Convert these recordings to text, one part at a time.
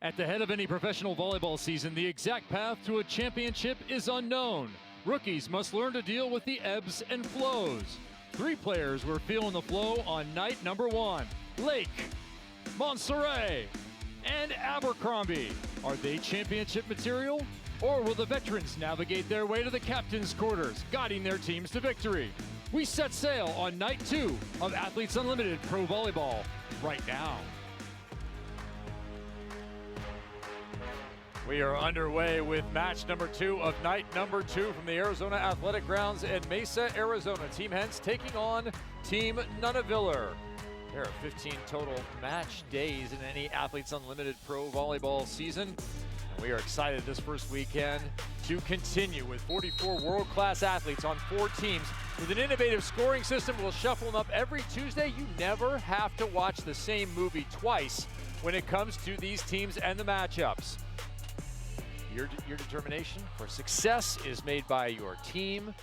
At the head of any professional volleyball season, the exact path to a championship is unknown. Rookies must learn to deal with the ebbs and flows. 3 players were feeling the flow on night number 1. Lake, Montserrat, and Abercrombie. Are they championship material? Or will the veterans navigate their way to the captain's quarters, guiding their teams to victory? We set sail on night 2 of Athletes Unlimited Pro Volleyball right now. We are underway with match number 2 of night number 2 from the Arizona Athletic Grounds in Mesa, Arizona. Team Hens taking on Team Nunaviller. There are 15 total match days in any Athletes Unlimited Pro Volleyball season. And we are excited this first weekend to continue with 44 world-class athletes on 4 teams. With an innovative scoring system, we'll shuffle them up every Tuesday. You never have to watch the same movie twice when it comes to these teams and the matchups. Your determination for success is made by your team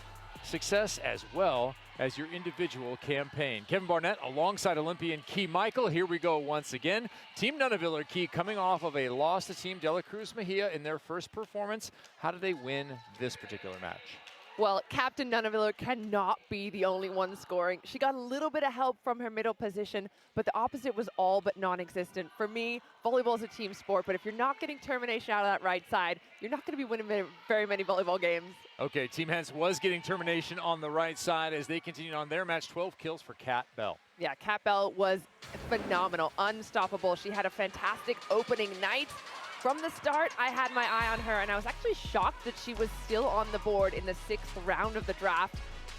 success as well as your individual campaign. Kevin Barnett alongside Olympian Key Michael. Here we go once again. Team Nunaviller Key coming off of a loss to Team De La Cruz Mejia in their first performance. How did they win this particular match? Well, Captain Nunaviller cannot be the only one scoring. She got a little bit of help from her middle position, but the opposite was all but non-existent. For me, volleyball is a team sport, but if you're not getting termination out of that right side, you're not going to be winning very many volleyball games. Okay, Team Hens was getting termination on the right side as they continued on their match. 12 kills for Kat Bell. Yeah, Kat Bell was phenomenal, unstoppable. She had a fantastic opening night. From the start, I had my eye on her, and I was actually shocked that she was still on the board in the 6th round of the draft.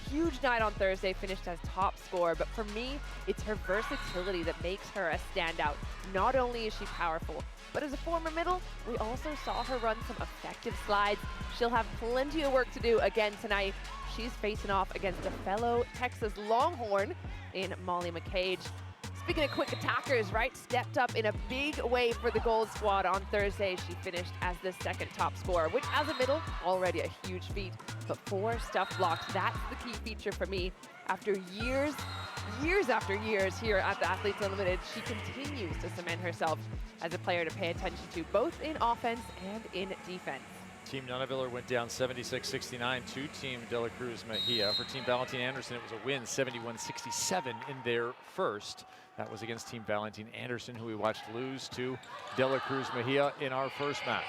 Huge night on Thursday, finished as top scorer, but for me, it's her versatility that makes her a standout. Not only is she powerful, but as a former middle, we also saw her run some effective slides. She'll have plenty of work to do again tonight. She's facing off against a fellow Texas Longhorn in Molly McCage. Speaking of quick attackers, right, stepped up in a big way for the Gold Squad on Thursday. She finished as the 2nd top scorer, which as a middle, already a huge feat. But 4 stuff blocks, that's the key feature for me. After years after years here at the Athletes Unlimited, she continues to cement herself as a player to pay attention to, both in offense and in defense. Team Nunaviller went down 76-69 to Team De La Cruz Mejia. For Team Valentine Anderson, it was a win, 71-67 in their first. That was against Team Valentine Anderson, who we watched lose to De La Cruz Mejia in our first match.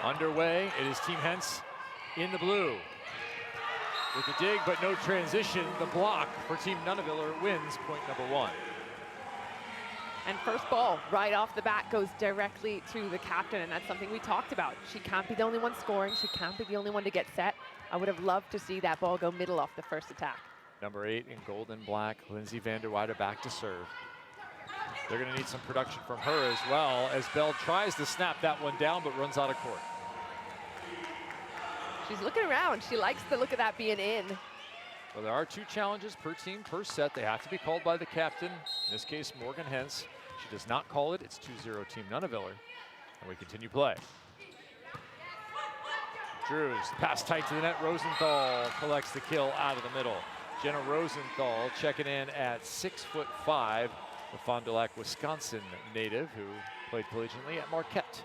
Underway, it is Team Hens in the blue. With the dig, but no transition, the block for Team Nunaviller wins point number 1. And first ball, right off the bat, goes directly to the captain, and that's something we talked about. She can't be the only one scoring. She can't be the only one to get set. I would have loved to see that ball go middle off the first attack. Number 8 in gold and black, Lindsay Vanderweyde back to serve. They're going to need some production from her as well, as Bell tries to snap that one down, but runs out of court. She's looking around. She likes the look of that being in. Well, there are 2 challenges per team per set. They have to be called by the captain, in this case, Morgan Hens. She does not call it. It's 2-0 Team Nunaviller. And we continue play. Drews, pass tight to the net. Rosenthal collects the kill out of the middle. Jenna Rosenthal checking in at 6'5", the Fond du Lac, Wisconsin native who played collegiately at Marquette.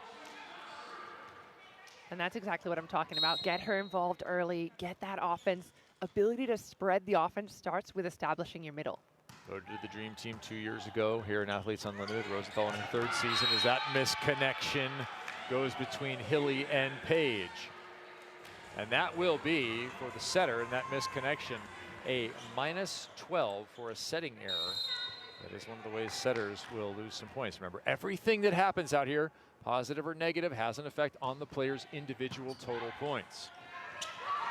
And that's exactly what I'm talking about. Get her involved early, get that offense. Ability to spread the offense starts with establishing your middle. Voted to the Dream Team 2 years ago here in Athletes Unlimited. Rosenthal in her 3rd season as that misconnection goes between Hilly and Page. And that will be, for the setter in that misconnection, a -12 for a setting error. That is one of the ways setters will lose some points. Remember, everything that happens out here, positive or negative, has an effect on the player's individual total points.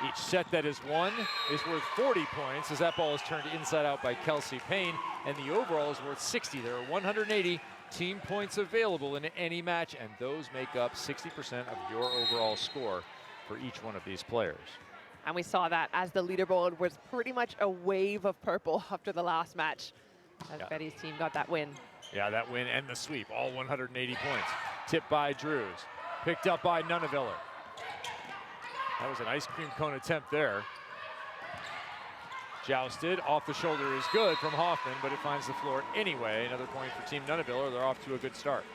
Each set that is won is worth 40 points as that ball is turned inside out by Kelsey Payne, and the overall is worth 60. There are 180 team points available in any match, and those make up 60% of your overall score for each one of these players. And we saw that as the leaderboard was pretty much a wave of purple after the last match, as Betty's team got that win. Yeah, that win and the sweep, all 180 points. Tipped by Drews, picked up by Nunaviller. That was an ice cream cone attempt there. Jousted, off the shoulder is good from Hoffman, but it finds the floor anyway. Another point for Team Nunaviller. They're off to a good start.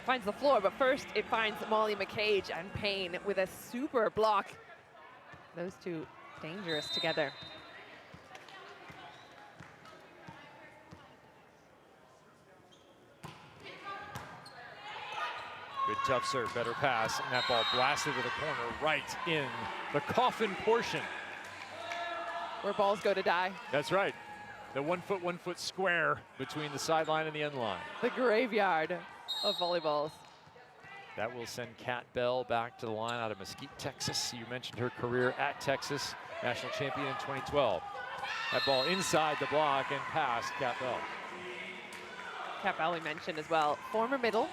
finds the floor, but first it finds Molly McCage and Payne with a super block. Those two dangerous together. Good tough serve, better pass, and that ball blasted to the corner right in the coffin portion. Where balls go to die. That's right. The 1 foot square between the sideline and the end line. The graveyard of volleyballs. That will send Kat Bell back to the line out of Mesquite, Texas. You mentioned her career at Texas, national champion in 2012. That ball inside the block and past Kat Bell. Kat Bell we mentioned as well. Former middle.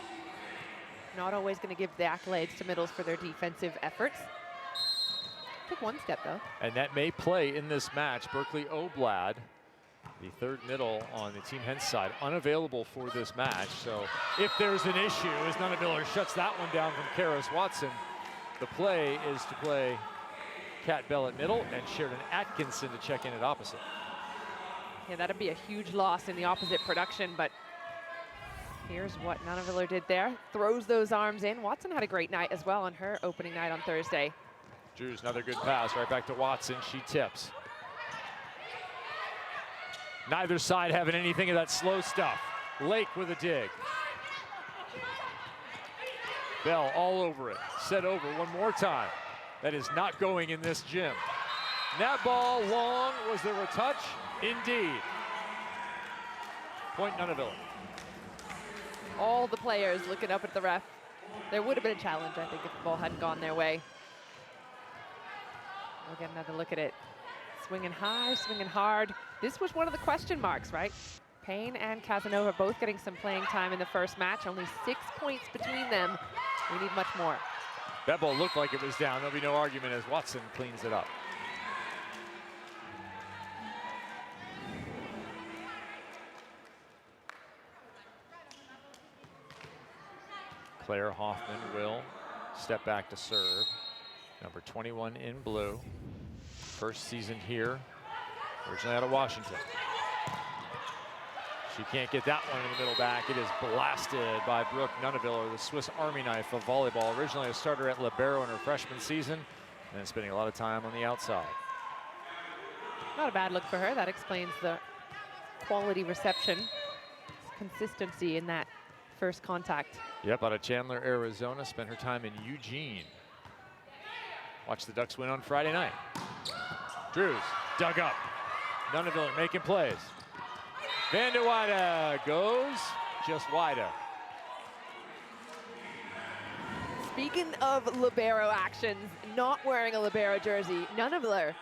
Not always going to give the accolades to middles for their defensive efforts. Took one step though. And that may play in this match. Berkeley Oblad, the third middle on the Team Hens side, unavailable for this match. So if there's an issue, as Nunaviller shuts that one down from Karis Watson, the play is to play Kat Bell at middle and Sheridan Atkinson to check in at opposite. Yeah, that'd be a huge loss in the opposite production, but here's what Nunaviller did there. Throws those arms in. Watson had a great night as well on her opening night on Thursday. Drews another good pass right back to Watson. She tips. Neither side having anything of that slow stuff. Lake with a dig. Bell all over it. Set over one more time. That is not going in this gym. That ball long. Was there a touch? Indeed. Point Nunaviller. All the players looking up at the ref. There would have been a challenge, I think, if the ball hadn't gone their way. We'll get another look at it. Swinging high, swinging hard. This was one of the question marks, right? Payne and Casanova both getting some playing time in the first match. Only 6 points between them. We need much more. That ball looked like it was down. There'll be no argument as Watson cleans it up. Claire Hoffman will step back to serve. Number 21 in blue. First season here, originally out of Washington. She can't get that one in the middle back. It is blasted by Brooke Nunaviller, the Swiss Army knife of volleyball. Originally a starter at libero in her freshman season, and then spending a lot of time on the outside. Not a bad look for her. That explains the quality reception, consistency in that first contact. Yep, out of Chandler, Arizona. Spent her time in Eugene. Watch the Ducks win on Friday night. Drews dug up. Nunaviller making plays. Van de Wyde goes just wider. Speaking of libero actions, not wearing a libero jersey, Nunaviller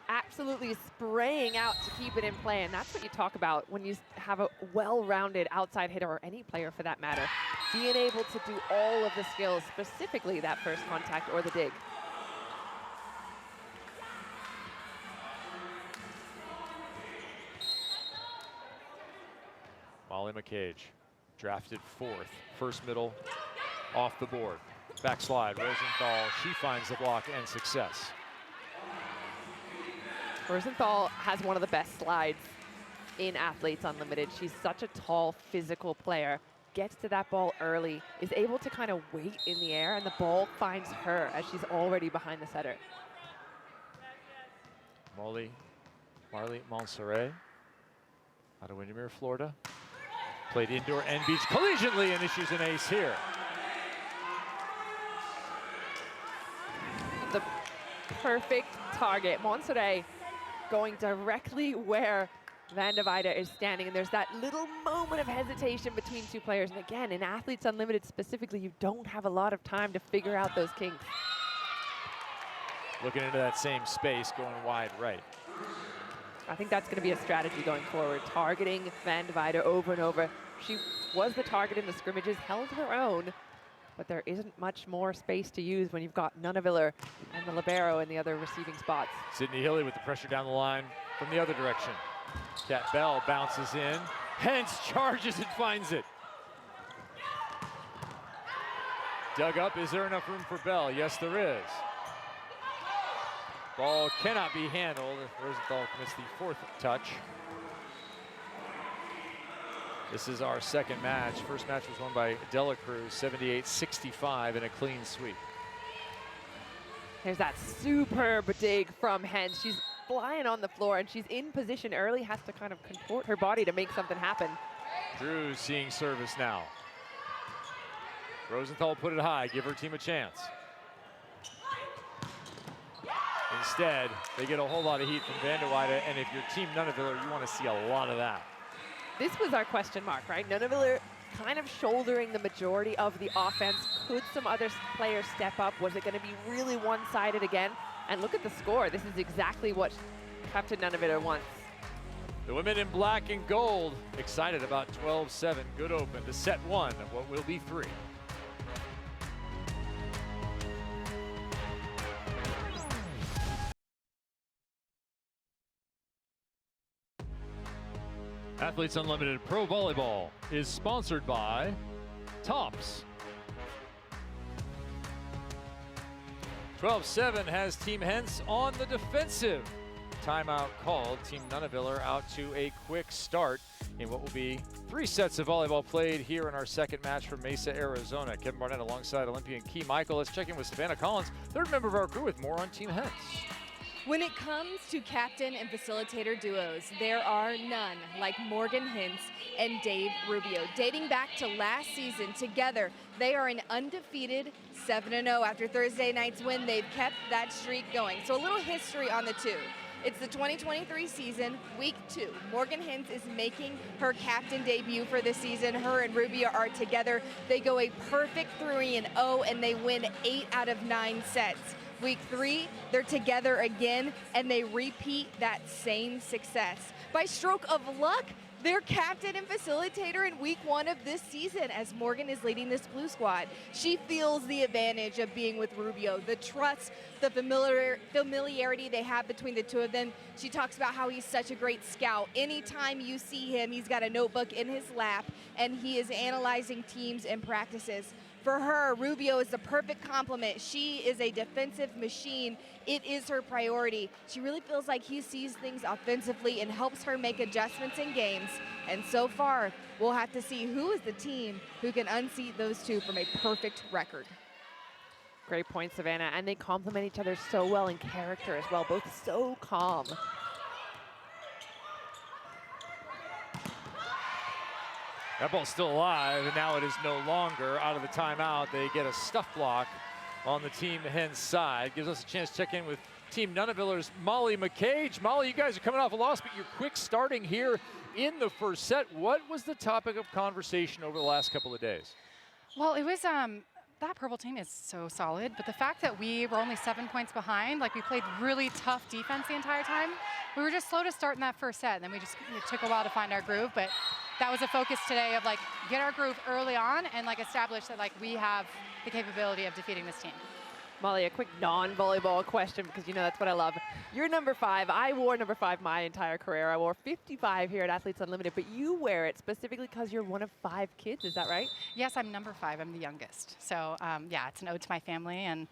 absolutely spraying out to keep it in play, and that's what you talk about when you have a well-rounded outside hitter, or any player for that matter, being able to do all of the skills, specifically that first contact or the dig. Molly McCage, drafted fourth. First middle, off the board. Backslide, Rosenthal, she finds the block and success. Rosenthal has one of the best slides in Athletes Unlimited. She's such a tall, physical player. Gets to that ball early, is able to kind of wait in the air, and the ball finds her as she's already behind the setter. Marley Montserrat, out of Windermere, Florida. Played indoor and beach collegiately, and issues an ace here. The perfect target. Montserrat going directly where Van de Wyde is standing, and there's that little moment of hesitation between two players. And again, in Athletes Unlimited specifically, you don't have a lot of time to figure out those kinks. Looking into that same space, going wide right. I think that's going to be a strategy going forward, targeting Van de Wyde over and over. She was the target in the scrimmages, held her own, but there isn't much more space to use when you've got Nunaviller and the libero in the other receiving spots. Sydney Hilly with the pressure down the line from the other direction. Kat Bell bounces in, Hens charges and finds it. Dug up, is there enough room for Bell? Yes, there is. Ball cannot be handled. Rosenthal commits the fourth touch. This is our second match. First match was won by Dela Cruz, 78-65 in a clean sweep. There's that superb dig from Hens. She's flying on the floor and she's in position early, has to kind of contort her body to make something happen. Drew seeing service now. Rosenthal put it high, give her team a chance. Instead, they get a whole lot of heat from Vanderweide, and if you're Team Nunaviller, you want to see a lot of that. This was our question mark, right? Nunaviller kind of shouldering the majority of the offense. Could some other players step up? Was it going to be really one-sided again? And look at the score. This is exactly what Captain Nunaviller wants. The women in black and gold excited about 12-7. Good open to set one of what will be three. Athletes Unlimited Pro Volleyball is sponsored by Tops. 12-7 has Team Hens on the defensive. Timeout called. Team Nunaviller out to a quick start in what will be 3 sets of volleyball played here in our second match from Mesa, Arizona. Kevin Barnett alongside Olympian Key Michael. Let's check in with Savannah Collins, third member of our crew, with more on Team Hens. When it comes to captain and facilitator duos, there are none like Morgan Hintz and Dave Rubio. Dating back to last season, together, they are an undefeated 7-0 after Thursday night's win. They've kept that streak going. So a little history on the two. It's the 2023 season, week 2. Morgan Hintz is making her captain debut for the season. Her and Rubio are together. They go a perfect 3-0, and they win 8 out of 9 sets. Week 3, they're together again, and they repeat that same success. By stroke of luck, they're captain and facilitator in week 1 of this season as Morgan is leading this blue squad. She feels the advantage of being with Rubio, the trust, the familiarity they have between the two of them. She talks about how he's such a great scout. Anytime you see him, he's got a notebook in his lap, and he is analyzing teams and practices. For her, Rubio is the perfect complement. She is a defensive machine. It is her priority. She really feels like he sees things offensively and helps her make adjustments in games. And so far, we'll have to see who is the team who can unseat those two from a perfect record. Great point, Savannah. And they complement each other so well in character as well, both so calm. That ball's still alive, and now it is no longer. Out of the timeout, they get a stuff block on the Team Hens side. Gives us a chance to check in with Team Nunaviller's Molly McCage. Molly, you guys are coming off a loss, but you're quick starting here in the first set. What was the topic of conversation over the last couple of days? Well, it was that purple team is so solid, but the fact that we were only 7 points behind, like we played really tough defense the entire time. We were just slow to start in that first set, and then it took a while to find our groove, but that was a focus today of like get our groove early on and like establish that like we have the capability of defeating this team. Molly, a quick non-volleyball question, because you know that's what I love. You're number 5. I wore number 5 my entire career. I wore 55 here at Athletes Unlimited, but you wear it specifically because you're one of 5 kids. Is that right? Yes, I'm number 5. I'm the youngest. So yeah, it's an ode to my family, and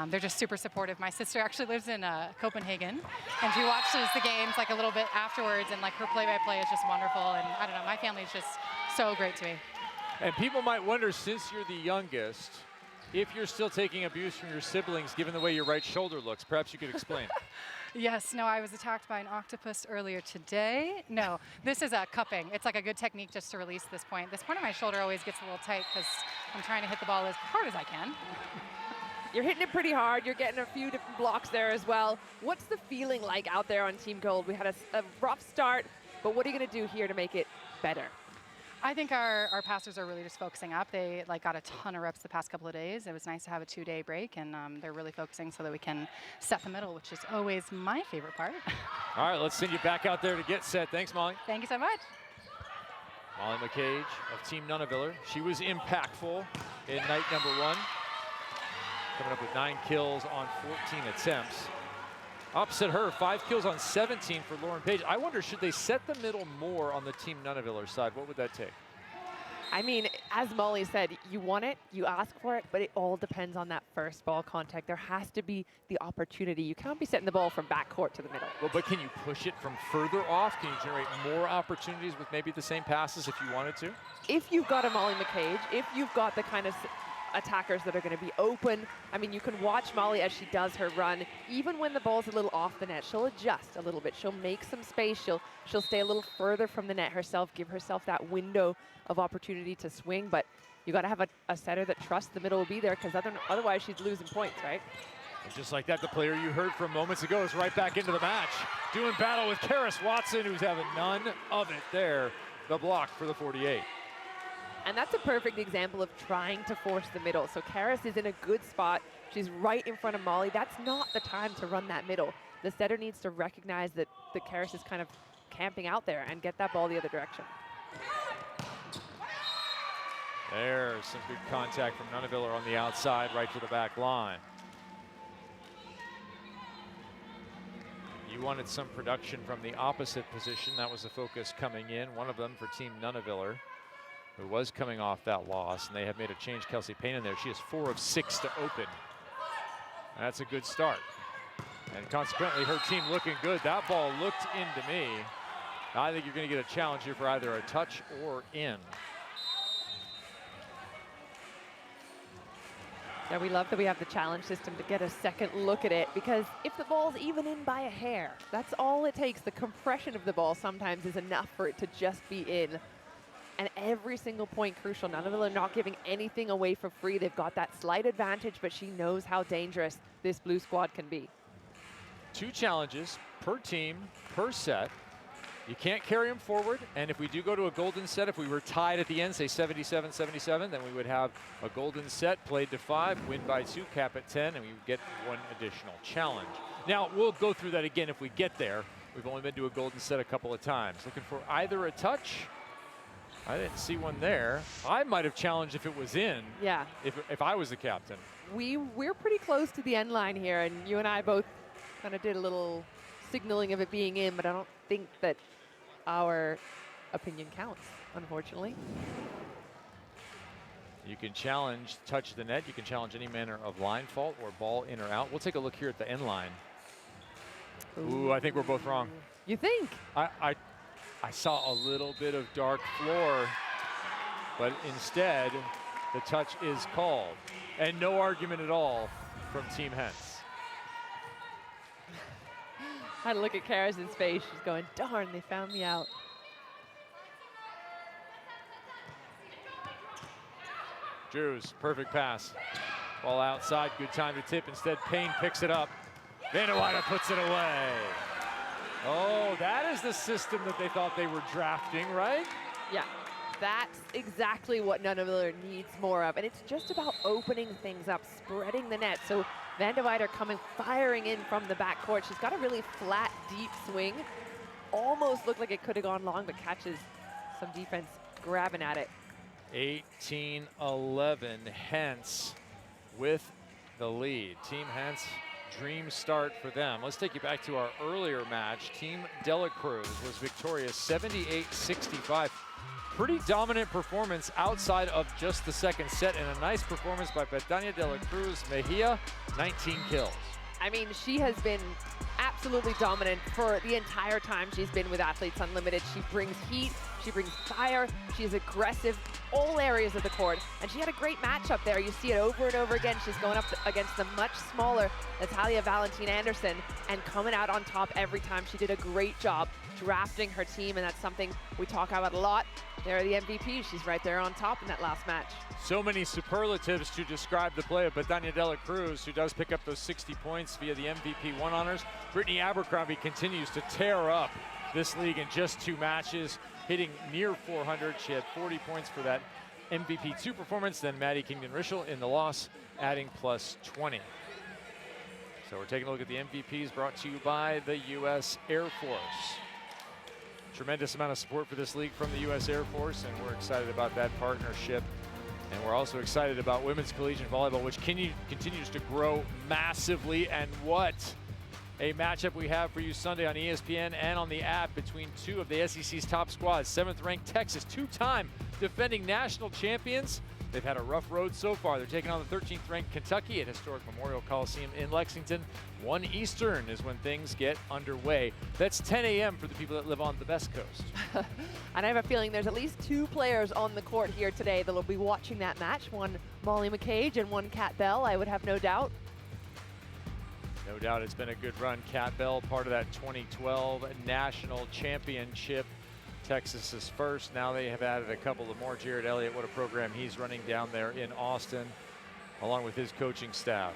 they're just super supportive. My sister actually lives in Copenhagen, and she watches the games like a little bit afterwards, and like her play-by-play is just wonderful. And I don't know, my family is just so great to me. And people might wonder, since you're the youngest, if you're still taking abuse from your siblings, given the way your right shoulder looks. Perhaps you could explain. Yes, no, I was attacked by an octopus earlier today. No, this is a cupping. It's like a good technique just to release this point. This point of my shoulder always gets a little tight because I'm trying to hit the ball as hard as I can. You're hitting it pretty hard. You're getting a few different blocks there as well. What's the feeling like out there on Team Gold? We had a rough start, but what are you going to do here to make it better? I think our passers are really just focusing up. They like got a ton of reps the past couple of days. It was nice to have a 2-day break, and they're really focusing so that we can set the middle, which is always my favorite part. All right, let's send you back out there to get set. Thanks, Molly. Thank you so much. Molly McCage of Team Nunaviller. She was impactful in night number 1, coming up with 9 kills on 14 attempts. Opposite her, 5 kills on 17 for Lauren Page. I wonder, should they set the middle more on the Team Nunaviller side? What would that take? I mean, as Molly said, you want it, you ask for it, but it all depends on that first ball contact. There has to be the opportunity. You can't be setting the ball from backcourt to the middle. Well, but can you push it from further off? Can you generate more opportunities with maybe the same passes if you wanted to? If you've got a Molly McCage, if you've got the kind of attackers that are going to be open, I mean, you can watch Molly as she does her run. Even when the ball's a little off the net, she'll adjust a little bit. She'll make some space. She'll stay a little further from the net herself, give herself that window of opportunity to swing. But you got to have a setter that trusts the middle will be there, because otherwise she's losing points, right? And just like that, the player you heard from moments ago is right back into the match, doing battle with Karis Watson, who's having none of it there. The block for the 48. And that's a perfect example of trying to force the middle. So Karis is in a good spot. She's right in front of Molly. That's not the time to run that middle. The setter needs to recognize that the Karis is kind of camping out there and get that ball the other direction. There's some good contact from Nunaviller on the outside, right to the back line. You wanted some production from the opposite position. That was the focus coming in. One of them for Team Nunaviller, who was coming off that loss, and they have made a change. Kelsey Payne in there. She has 4 of 6 to open. That's a good start. And consequently, her team looking good. That ball looked into me. I think you're going to get a challenge here for either a touch or in. Yeah, we love that we have the challenge system to get a second look at it, because if the ball's even in by a hair, that's all it takes. The compression of the ball sometimes is enough for it to just be in. And every single point crucial. Nunaville are not giving anything away for free. They've got that slight advantage, but she knows how dangerous this blue squad can be. 2 challenges per team, per set. You can't carry them forward, and if we do go to a golden set, if we were tied at the end, say 77-77, then we would have a golden set, played to 5, win by 2, cap at 10, and we would get 1 additional challenge. Now, we'll go through that again if we get there. We've only been to a golden set a couple of times. Looking for either a touch. I didn't see one there. I might have challenged if it was in. Yeah. If I was the captain. We're pretty close to the end line here, and you and I both kind of did a little signaling of it being in, but I don't think that our opinion counts, unfortunately. You can challenge touch the net. You can challenge any manner of line fault or ball in or out. We'll take a look here at the end line. Ooh, I think we're both wrong. You think? I saw a little bit of dark floor, but instead the touch is called. And no argument at all from Team Hens. I had to look at Karis's face. She's going, darn, they found me out. Drews, perfect pass. Ball outside, good time to tip. Instead, Payne picks it up. Vandewater puts it away. Oh, that is the system that they thought they were drafting, right? Yeah, that's exactly what Nunaviller needs more of. And it's just about opening things up, spreading the net. So Vandewater coming, firing in from the backcourt. She's got a really flat, deep swing. Almost looked like it could have gone long, but catches some defense grabbing at it. 18-11, Hens with the lead. Team Hens, dream start for them. Let's take you back to our earlier match. Team Dela Cruz was victorious 78-65. Pretty dominant performance outside of just the second set, and a nice performance by Betania de la Cruz Mejia, 19 kills. I mean, she has been absolutely dominant for the entire time she's been with Athletes Unlimited. She brings heat, she brings fire, she's aggressive, all areas of the court. And she had a great matchup there. You see it over and over again. She's going up against the much smaller Natalia Valentin Anderson and coming out on top every time. She did a great job drafting her team, and that's something we talk about a lot. They're the MVP. She's right there on top in that last match. So many superlatives to describe the play of Betania de la Cruz, who does pick up those 60 points via the MVP1 honors. Brittany Abercrombie continues to tear up this league in just 2 matches, hitting near 400. She had 40 points for that MVP2 performance. Then Maddie Kingdon-Rischel in the loss, adding plus 20. So we're taking a look at the MVPs brought to you by the U.S. Air Force. Tremendous amount of support for this league from the U.S. Air Force, and we're excited about that partnership. And we're also excited about women's collegiate volleyball, which continues to grow massively. And what a matchup we have for you Sunday on ESPN and on the app between 2 of the SEC's top squads. 7th-ranked Texas, 2-time defending national champions. They've had a rough road so far. They're taking on the 13th ranked Kentucky at historic Memorial Coliseum in Lexington. 1 Eastern is when things get underway. That's 10 a.m. for the people that live on the Best Coast. And I have a feeling there's at least 2 players on the court here today that will be watching that match. One Molly McCage and one Kat Bell, I would have no doubt. No doubt it's been a good run. Kat Bell, part of that 2012 national championship. Texas is first. Now they have added a couple of more. Jared Elliott, what a program he's running down there in Austin, along with his coaching staff.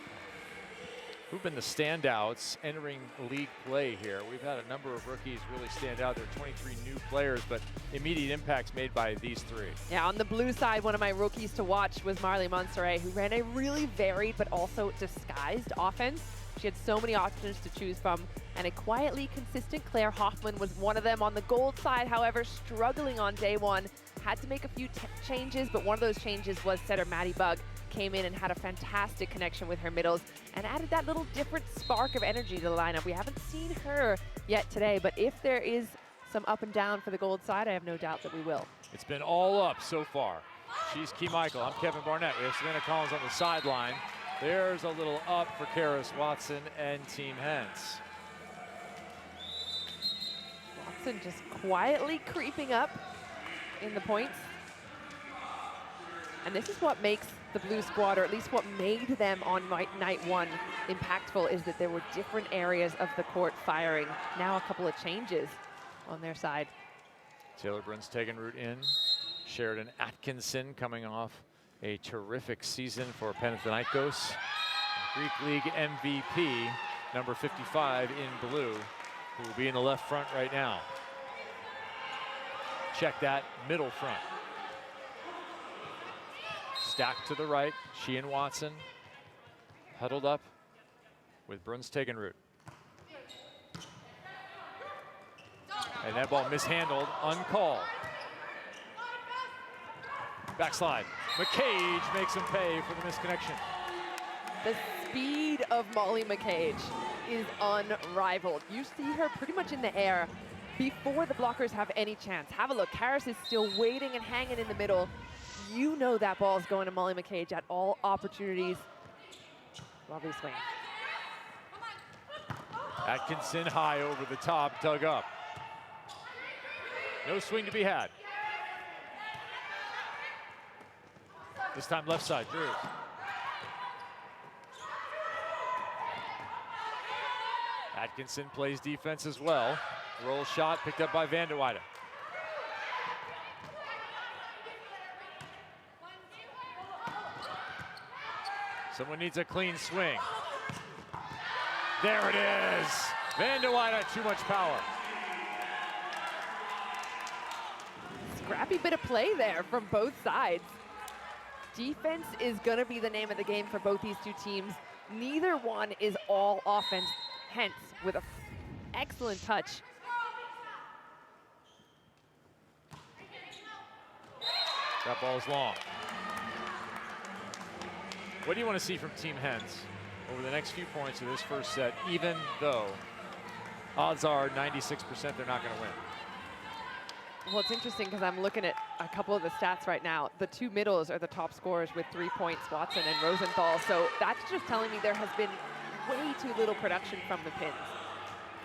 Who've been the standouts entering league play here? We've had a number of rookies really stand out. There are 23 new players, but immediate impacts made by these 3. Yeah, on the blue side, one of my rookies to watch was Marley Monserrat, who ran a really varied but also disguised offense. She had so many options to choose from, and a quietly consistent Claire Hoffman was one of them. On the gold side, however, struggling on day 1, had to make a few changes, but one of those changes was setter Maddie Bug came in and had a fantastic connection with her middles and added that little different spark of energy to the lineup. We haven't seen her yet today, but if there is some up and down for the gold side, I have no doubt that we will. It's been all up so far. She's Key Michael. I'm Kevin Barnett. We have Savannah Collins on the sideline. There's a little up for Karis Watson and Team Hens. Watson just quietly creeping up in the points. And this is what makes the blue squad, or at least what made them on night 1 impactful, is that there were different areas of the court firing. Now a couple of changes on their side. Taylor Brunstegen-Root in. Sheridan Atkinson coming off a terrific season for Panathinaikos. Greek League MVP, number 55 in blue, who will be in the left front right now. Check that middle front. Stacked to the right, she and Watson huddled up with Brunstegen-Root. And that ball mishandled, uncalled. Backslide. McCage makes him pay for the misconnection. The speed of Molly McCage is unrivaled. You see her pretty much in the air before the blockers have any chance. Have a look. Karis is still waiting and hanging in the middle. You know that ball is going to Molly McCage at all opportunities. Lovely swing. Atkinson high over the top, dug up. No swing to be had. This time left side, Drew. Atkinson plays defense as well. Roll shot picked up by Van de Weyden. Someone needs a clean swing. There it is. Van de Weyden, too much power. Scrappy bit of play there from both sides. Defense is going to be the name of the game for both these two teams. Neither one is all offense, hence with an excellent touch. That ball is long. What do you want to see from Team Hens over the next few points of this first set, even though odds are 96% they're not going to win? Well, it's interesting because I'm looking at a couple of the stats right now. The two middles are the top scorers with 3 points, Watson and Rosenthal. So that's just telling me there has been way too little production from the pins.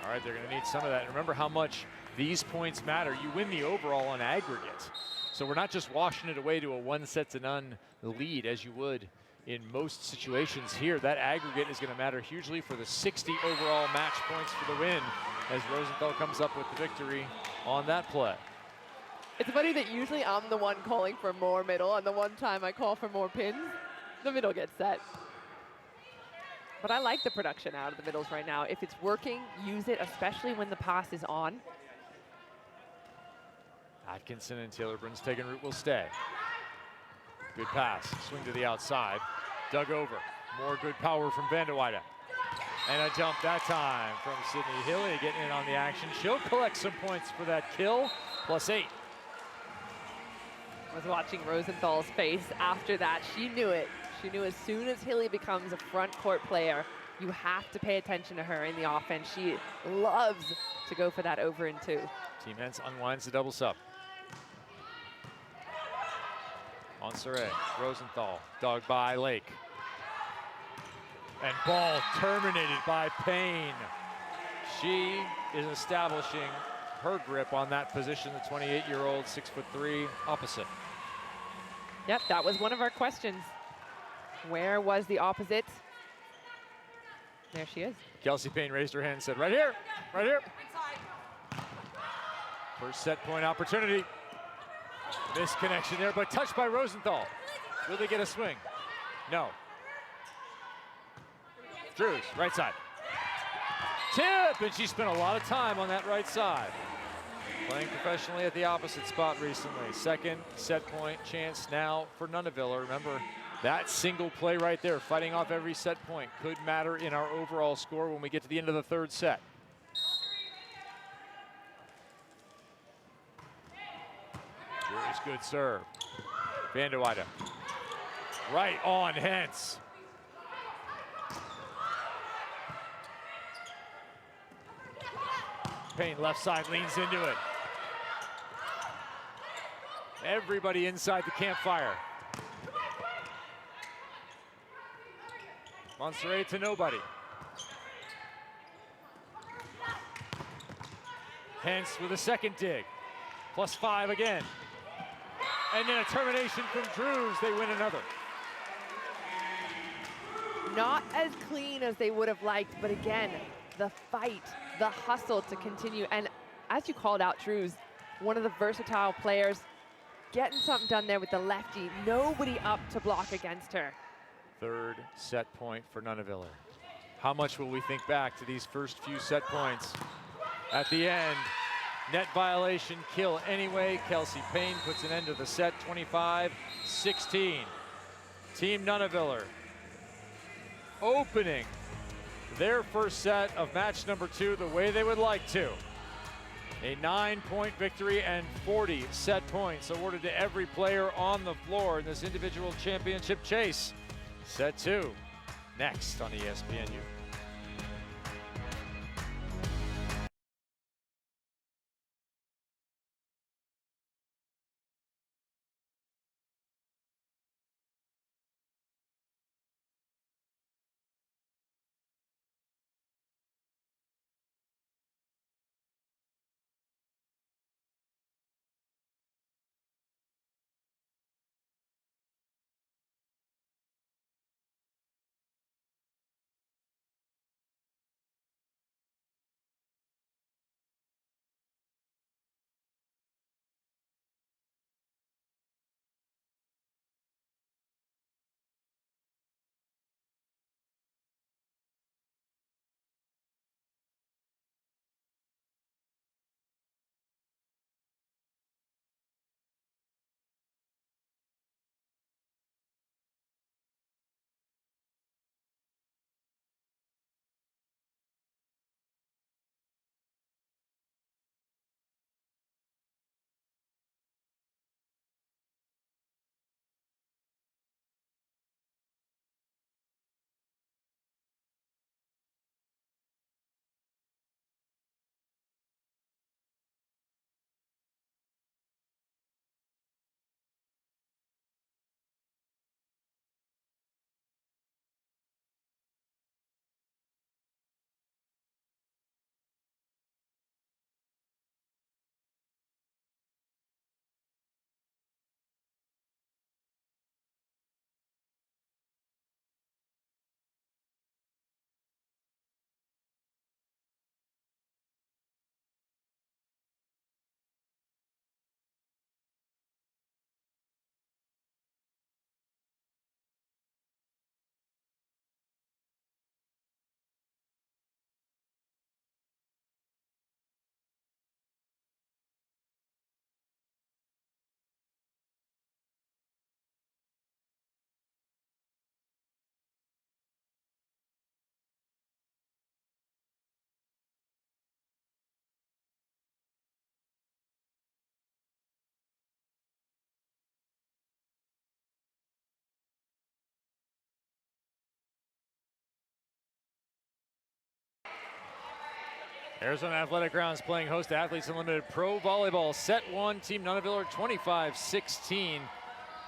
All right, they're going to need some of that. And remember how much these points matter. You win the overall on aggregate. So we're not just washing it away to a 1-0 lead as you would in most situations here. That aggregate is going to matter hugely for the 60 overall match points for the win as Rosenthal comes up with the victory on that play. It's funny that usually I'm the one calling for more middle, and the one time I call for more pins, the middle gets set. But I like the production out of the middles right now. If it's working, use it, especially when the pass is on. Atkinson and Taylor Brunstegen-Root will stay. Good pass, swing to the outside, dug over. More good power from Van de Weyden. And a jump that time from Sydney Hilly getting in on the action. She'll collect some points for that kill, +8. I was watching Rosenthal's face after that. She knew it. She knew as soon as Hilly becomes a front court player, you have to pay attention to her in the offense. She loves to go for that over and 2. Team Hens unwinds the double sub. Monserrat, Rosenthal, dug by Lake. And ball terminated by Payne. She is establishing her grip on that position, the 28-year-old, 6'3", opposite. Yep, that was one of our questions. Where was the opposite? There she is. Kelsey Payne raised her hand and said, right here, right here. First set point opportunity. Misconnection there, but touched by Rosenthal. Will they get a swing? No. Drews, right side. Tip, and she spent a lot of time on that right side. Playing professionally at the opposite spot recently. Second set point chance now for Nunaville. Remember, that single play right there, fighting off every set point, could matter in our overall score when we get to the end of the third set. Drews, good serve. Van de Weyde. Right on Hens. Payne left side leans into it. Everybody inside the campfire. Monserrat to nobody. Hens with a second dig. +5 again. And then a termination from Drews. They win another. Not as clean as they would have liked, but again, the fight, the hustle to continue. And as you called out, Drews, one of the versatile players, getting something done there with the lefty. Nobody up to block against her. Third set point for Nunaville. How much will we think back to these first few set points? At the end, net violation, kill anyway. Kelsey Payne puts an end to the set, 25-16. Team Nunaville opening their first set of match number 2 the way they would like to. A 9-point victory and 40 set points awarded to every player on the floor in this individual championship chase. Set 2, next on ESPNU. Arizona Athletic Grounds playing host to Athletes Unlimited Pro Volleyball. Set 1, Team Nunaville 25-16.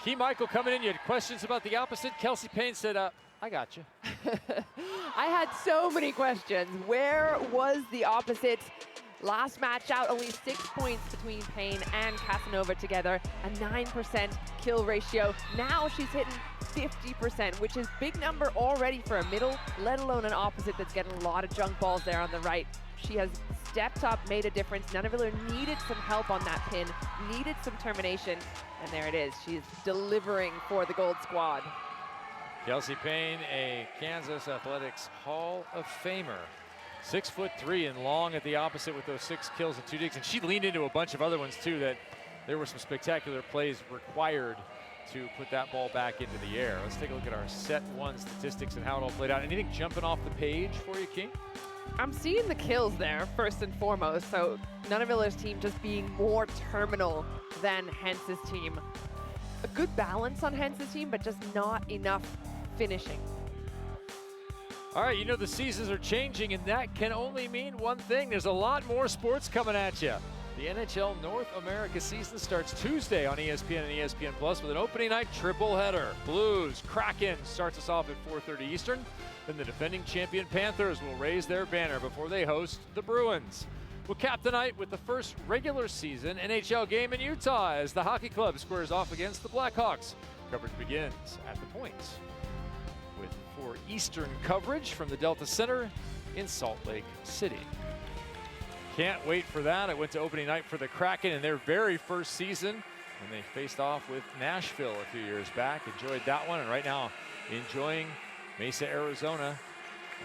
Key Michael coming in. You had questions about the opposite. Kelsey Payne said, I got you. I had so many questions. Where was the opposite? Last match out, only 6 points between Payne and Casanova together, a 9% kill ratio. Now she's hitting 50%, which is big number already for a middle, let alone an opposite that's getting a lot of junk balls there on the right. She has stepped up, made a difference. Nunaviller needed some help on that pin, needed some termination, and there it is. She's delivering for the gold squad. Kelsey Payne, a Kansas Athletics Hall of Famer. 6'3" and long at the opposite with those 6 kills and 2 digs. And she leaned into a bunch of other ones too, that there were some spectacular plays required to put that ball back into the air. Let's take a look at our set 1 statistics and how it all played out. Anything jumping off the page for you, King? I'm seeing the kills there, first and foremost. So Nunaviller's team just being more terminal than Hence's team. A good balance on Hence's team, but just not enough finishing. All right, you know the seasons are changing, and that can only mean one thing. There's a lot more sports coming at you. The NHL North America season starts Tuesday on ESPN and ESPN Plus with an opening night triple header. Blues, Kraken starts us off at 4:30 Eastern. Then the defending champion Panthers will raise their banner before they host the Bruins. We'll cap the night with the first regular season NHL game in Utah as the hockey club squares off against the Blackhawks. Coverage begins at the point for Eastern coverage from the Delta Center in Salt Lake City. Can't wait for that. I went to opening night for the Kraken in their very first season when they faced off with Nashville a few years back. Enjoyed that one, and right now enjoying Mesa, Arizona,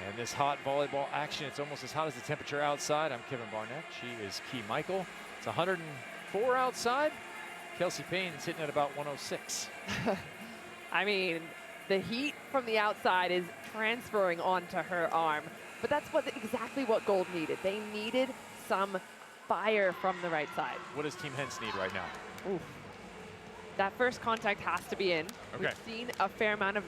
and this hot volleyball action. It's almost as hot as the temperature outside. I'm Kevin Barnett. She is Key Michael. It's 104 outside. Kelsey Payne's hitting at about 106. I mean, the heat from the outside is transferring onto her arm, but that's exactly what Gold needed. They needed some fire from the right side. What does Team Hens need right now? Oof. That first contact has to be in. Okay. We've seen a fair amount of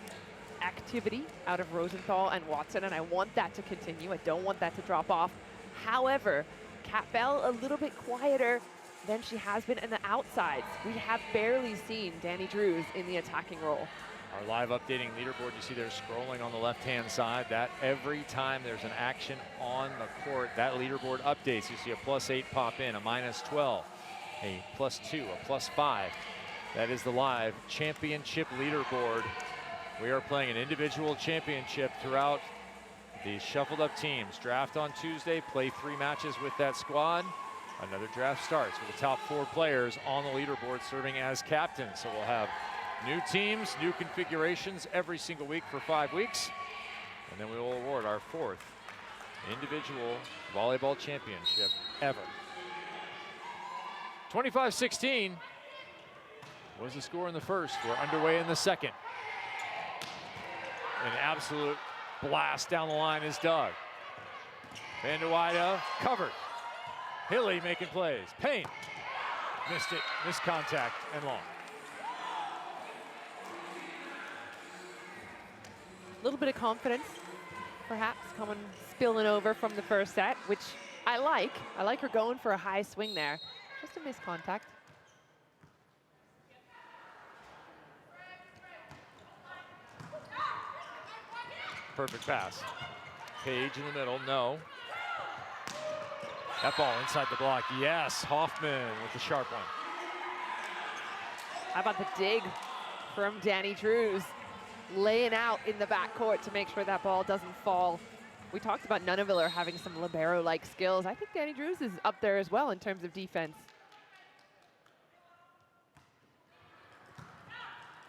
activity out of Rosenthal and Watson, and I want that to continue. I don't want that to drop off. However, Kat Bell a little bit quieter than she has been in the outsides. We have barely seen Danny Drews in the attacking role. Our live updating leaderboard, you see there scrolling on the left-hand side, that every time there's an action on the court, that leaderboard updates. You see a +8 pop in, a -12, a +2, a +5. That is the live championship leaderboard. We are playing an individual championship throughout the shuffled up teams. Draft on Tuesday, play 3 matches with that squad. Another draft starts with the top 4 players on the leaderboard serving as captains. So we'll have new teams, new configurations every single week for 5 weeks. And then we will award our 4th individual volleyball championship ever. 25-16 was the score in the first. We're underway in the second. An absolute blast down the line is dug. Van de Weyde covered. Hilly making plays. Payne missed it, missed contact, and long. A little bit of confidence, perhaps, spilling over from the first set, which I like. I like her going for a high swing there. Just a missed contact. Perfect pass. Page in the middle, no. That ball inside the block, yes. Hoffman with the sharp one. How about the dig from Danny Drews? Laying out in the backcourt to make sure that ball doesn't fall. We talked about Nunaviller having some libero-like skills. I think Danny Drews is up there as well in terms of defense.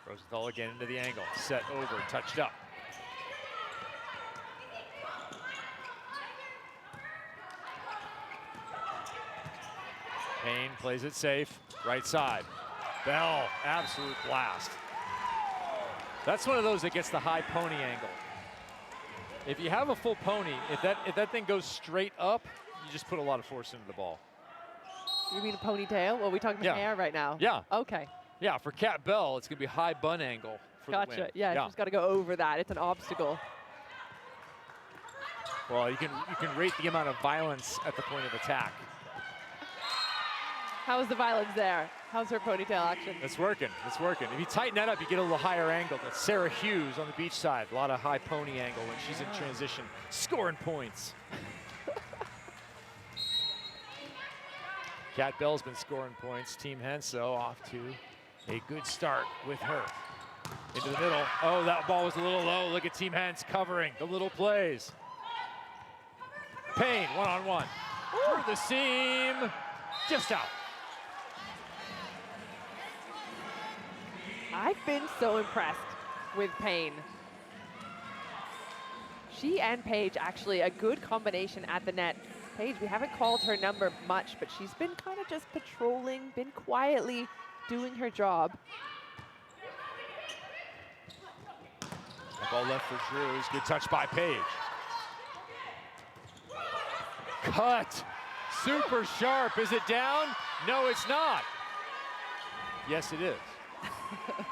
Rosenthal again into the angle. Set over, touched up. Payne plays it safe, right side. Bell, absolute blast. That's one of those that gets the high pony angle. If you have a full pony, if that thing goes straight up, you just put a lot of force into the ball. You mean a ponytail? Well, are we talking Yeah. hair right now? Yeah. Okay. Yeah, for Kat Bell, it's gonna be high bun angle for the win. Gotcha. Yeah, she's got to go over that. It's an obstacle. Well, you can rate the amount of violence at the point of attack. How was the violence there? How's her ponytail action? It's working. It's working. If you tighten that up, you get a little higher angle. That's Sarah Hughes on the beach side. A lot of high pony angle when she's in transition, scoring points. Kat Bell's been scoring points. Team Henso off to a good start with her. Into the middle. Oh, that ball was a little low. Look at Team Hens covering the little plays. Payne, one-on-one. Through the seam. Just out. I've been so impressed with Payne. She and Paige actually a good combination at the net. Paige, we haven't called her number much, but she's been kind of just patrolling, been quietly doing her job. That ball left for Drews. Good touch by Paige. Cut. Super sharp. Is it down? No, it's not. Yes, it is.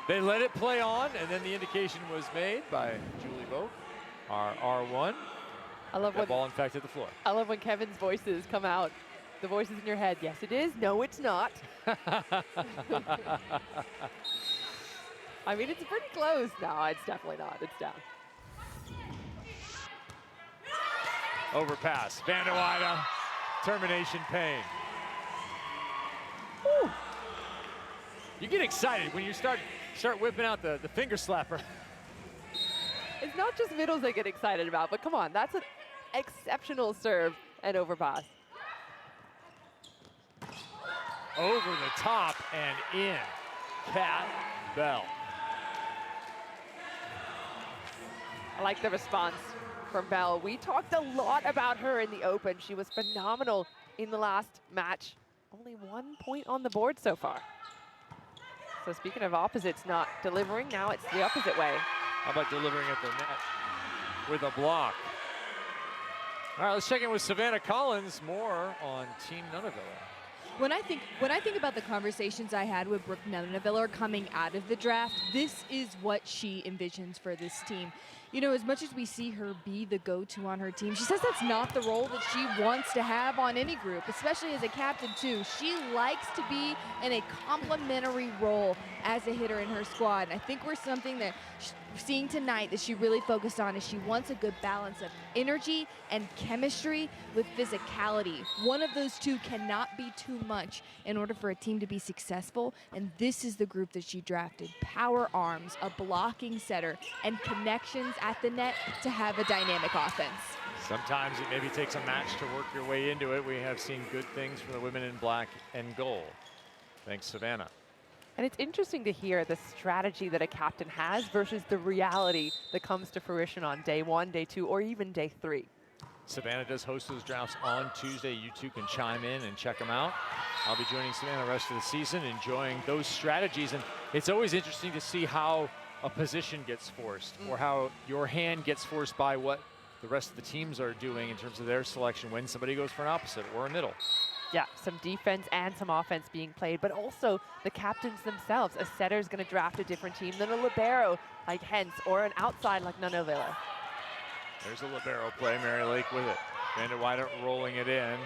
They let it play on, and then the indication was made by Julie Vogt, our R1. I love that ball, in fact, hit the floor. I love when Kevin's voices come out. The voices in your head. Yes, it is. No, it's not. I mean, it's pretty close. No, it's definitely not. It's down. Overpass. Van der Weide. Termination Payne. Woo. You get excited when you start whipping out the finger slapper. It's not just middles I get excited about, but come on, that's an exceptional serve and overpass. Over the top and in. Kat Bell. I like the response from Bell. We talked a lot about her in the Open. She was phenomenal in the last match. Only 1 point on the board so far. So speaking of opposites not delivering, now it's the opposite way. How about delivering at the net with a block? All right, let's check in with Savannah Collins, more on Team Nunaviller. When I think about the conversations I had with Brooke Nunaviller coming out of the draft, this is what she envisions for this team. You know, as much as we see her be the go-to on her team, she says that's not the role that she wants to have on any group, especially as a captain too. She likes to be in a complementary role as a hitter in her squad. And I think we're something that we're seeing tonight that she really focused on is she wants a good balance of energy and chemistry with physicality. One of those two cannot be too much in order for a team to be successful, and this is the group that she drafted. Power arms, a blocking setter, and connections at the net to have a dynamic offense. Sometimes it maybe takes a match to work your way into it. We have seen good things from the women in black and gold. Thanks, Savannah. And it's interesting to hear the strategy that a captain has versus the reality that comes to fruition on day 1, day 2, or even day 3. Savannah does host those drafts on Tuesday. You two can chime in and check them out. I'll be joining Savannah the rest of the season, enjoying those strategies. And it's always interesting to see how a position gets forced or how your hand gets forced by what the rest of the teams are doing in terms of their selection when somebody goes for an opposite or a middle. Yeah, some defense and some offense being played, but also the captains themselves. A setter is going to draft a different team than a libero like Hens or an outside like Nunaviller. There's a libero play, Mary Lake with it. Van der Weide rolling it in.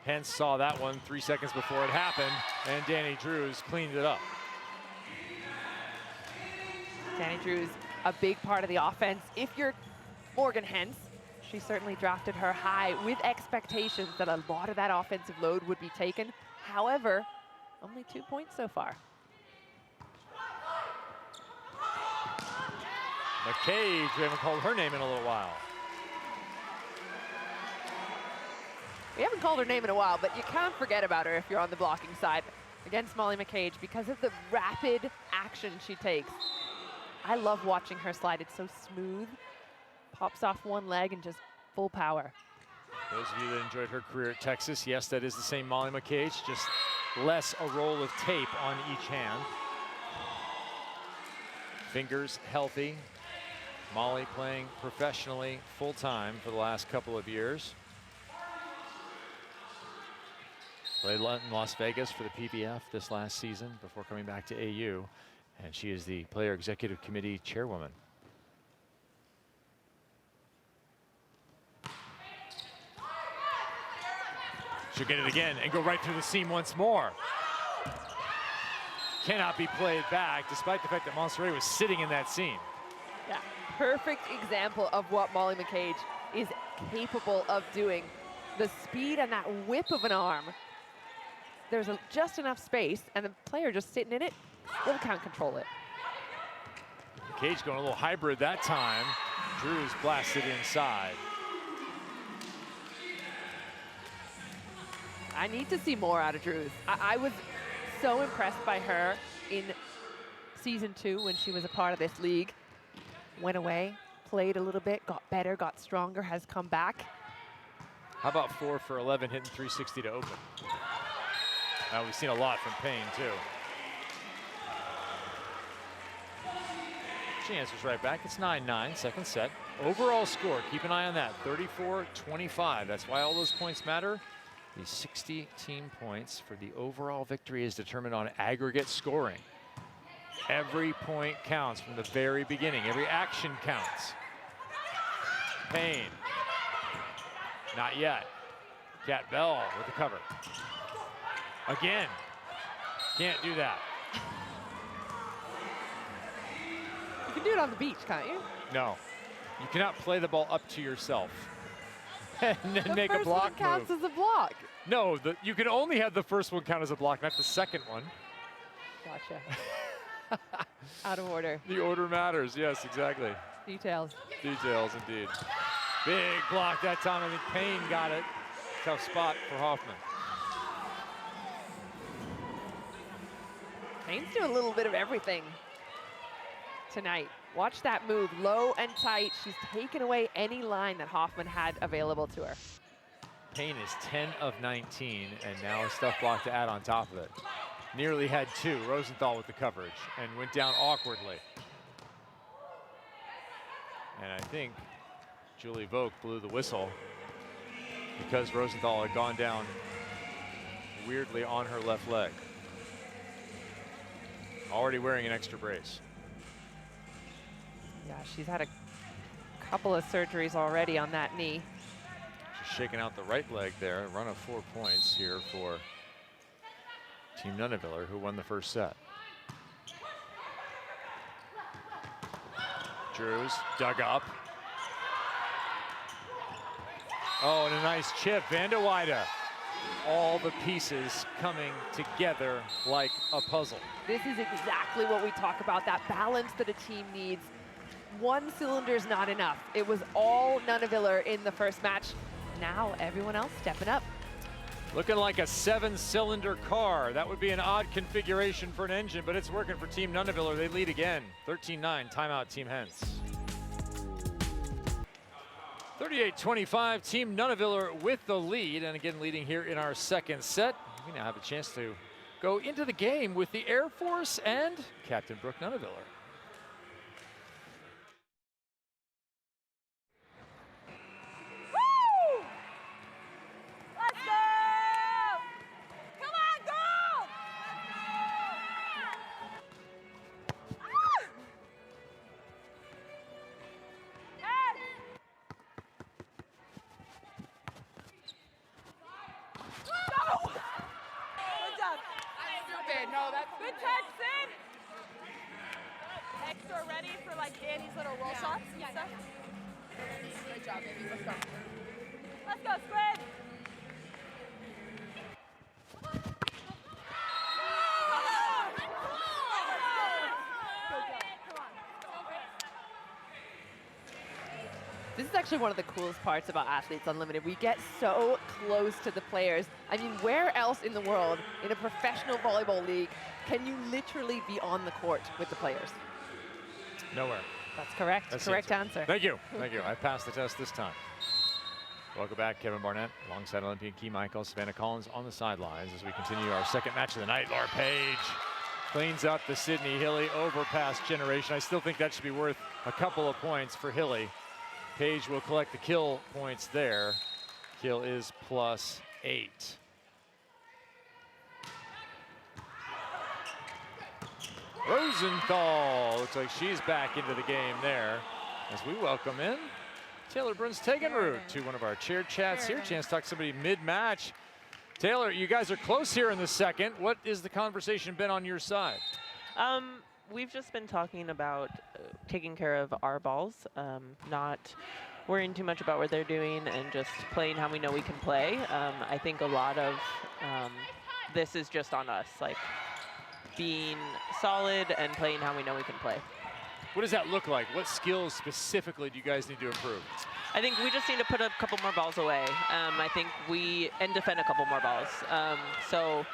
Hens saw that one 3 seconds before it happened, and Danny Drews cleaned it up. Danny Drews, a big part of the offense. If you're Morgan Hens, she certainly drafted her high with expectations that a lot of that offensive load would be taken. However, only 2 points so far. McCage, we haven't called her name in a little while. We haven't called her name in a while, but you can't forget about her if you're on the blocking side against Molly McCage because of the rapid action she takes. I love watching her slide. It's so smooth. Pops off one leg and just full power. Those of you that enjoyed her career at Texas, yes, that is the same Molly McCage, just less a roll of tape on each hand. Fingers healthy. Molly playing professionally full-time for the last couple of years. Played in Las Vegas for the PBF this last season before coming back to AU, and she is the Player Executive Committee chairwoman. She'll get it again and go right through the seam once more. cannot be played back, despite the fact that Monserrat was sitting in that seam. Yeah, perfect example of what Molly McCage is capable of doing. The speed and that whip of an arm. There's just enough space, and the player just sitting in it still can't control it. McCage going a little hybrid that time. Drews blasted inside. I need to see more out of Drews. I was so impressed by her in season 2 when she was a part of this league. Went away, played a little bit, got better, got stronger, has come back. How about 4 for 11, hitting 360 to open? Now we've seen a lot from Payne too. She answers right back. It's 9-9, second set. Overall score, keep an eye on that, 34-25. That's why all those points matter. The 60 team points for the overall victory is determined on aggregate scoring. Every point counts from the very beginning. Every action counts. Payne. Not yet. Kat Bell with the cover. Again. Can't do that. You can do it on the beach, can't you? No. You cannot play the ball up to yourself and then The make a first block one counts move. as a block. No, you can only have the first one count as a block, not the second one. Gotcha. Out of order. The order matters. Yes, exactly. Details. Details, indeed. Big block that time. I think Payne got it. Tough spot for Hoffman. Payne's doing a little bit of everything tonight. Watch that move, low and tight. She's taken away any line that Hoffman had available to her. Payne is 10 of 19, and now a stuff block to add on top of it. Nearly had 2. Rosenthal with the coverage, and went down awkwardly. And I think Julie Vogt blew the whistle because Rosenthal had gone down weirdly on her left leg. Already wearing an extra brace. Yeah, she's had a couple of surgeries already on that knee. She's shaking out the right leg there. A run of 4 points here for Team Nunaviller, who won the first set. Drews dug up. Oh, and a nice chip. Van de Weyde. All the pieces coming together like a puzzle. This is exactly what we talk about, that balance that a team needs. One cylinder is not enough. It was all Nunaviller in the first match. Now everyone else stepping up. Looking like a 7-cylinder car. That would be an odd configuration for an engine, but it's working for Team Nunaviller. They lead again, 13-9, timeout Team Hens. 38-25, Team Nunaviller with the lead, and again leading here in our second set. We now have a chance to go into the game with the Air Force and Captain Brooke Nunaviller. No, that's good catch, Sid. Extra ready for like Danny's little roll shots and stuff. Great job, baby. Let's go. Let's go, Squid. This is actually one of the coolest parts about Athletes Unlimited. We get so close to the players. I mean, where else in the world, in a professional volleyball league, can you literally be on the court with the players? Nowhere. That's correct. That's correct answer. Thank you. Thank you. I passed the test this time. Welcome back, Kevin Barnett, alongside Olympian Key Michael, Savannah Collins on the sidelines as we continue our second match of the night. Laura Page cleans up the Sydney Hilly overpass generation. I still think that should be worth a couple of points for Hilly. Page will collect the kill points there. Kill is +8. Rosenthal, looks like she's back into the game there as we welcome in Taylor Bruns-Tegenrud to one of our chair chats here. Chance to talk to somebody mid-match. Taylor, you guys are close here in the second. What is the conversation been on your side? We've just been talking about taking care of our balls, not worrying too much about what they're doing and just playing how we know we can play. I think a lot of this is just on us, like being solid and playing how we know we can play. What does that look like? What skills specifically do you guys need to improve? I think we just need to put a couple more balls away. I think and defend a couple more balls. So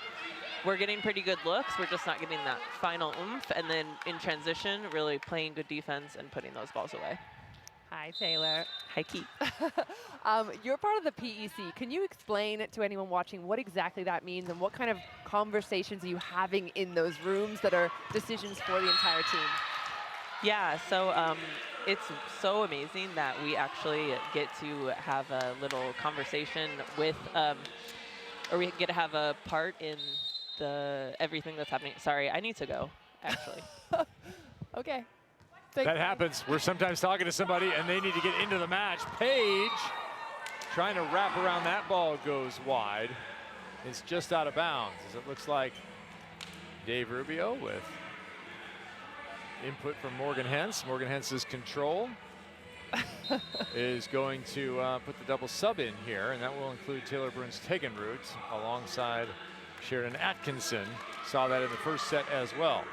we're getting pretty good looks. We're just not getting that final oomph. And then in transition, really playing good defense and putting those balls away. Hi, Taylor. Hi, Keith. You're part of the PEC. Can you explain to anyone watching what exactly that means and what kind of conversations are you having in those rooms that are decisions for the entire team? Yeah, so it's so amazing that we actually get to have a little conversation with, or we get to have a part in everything that's happening. Sorry, I need to go, actually. Okay. That happens. We're sometimes talking to somebody and they need to get into the match. Paige trying to wrap around that ball, goes wide. It's just out of bounds as it looks like Dave Rubio with input from Morgan Hentz. Morgan Hentz's control is going to put the double sub in here, and that will include Taylor Bruns-Tegenroot alongside Sheridan Atkinson. Saw that in the first set as well.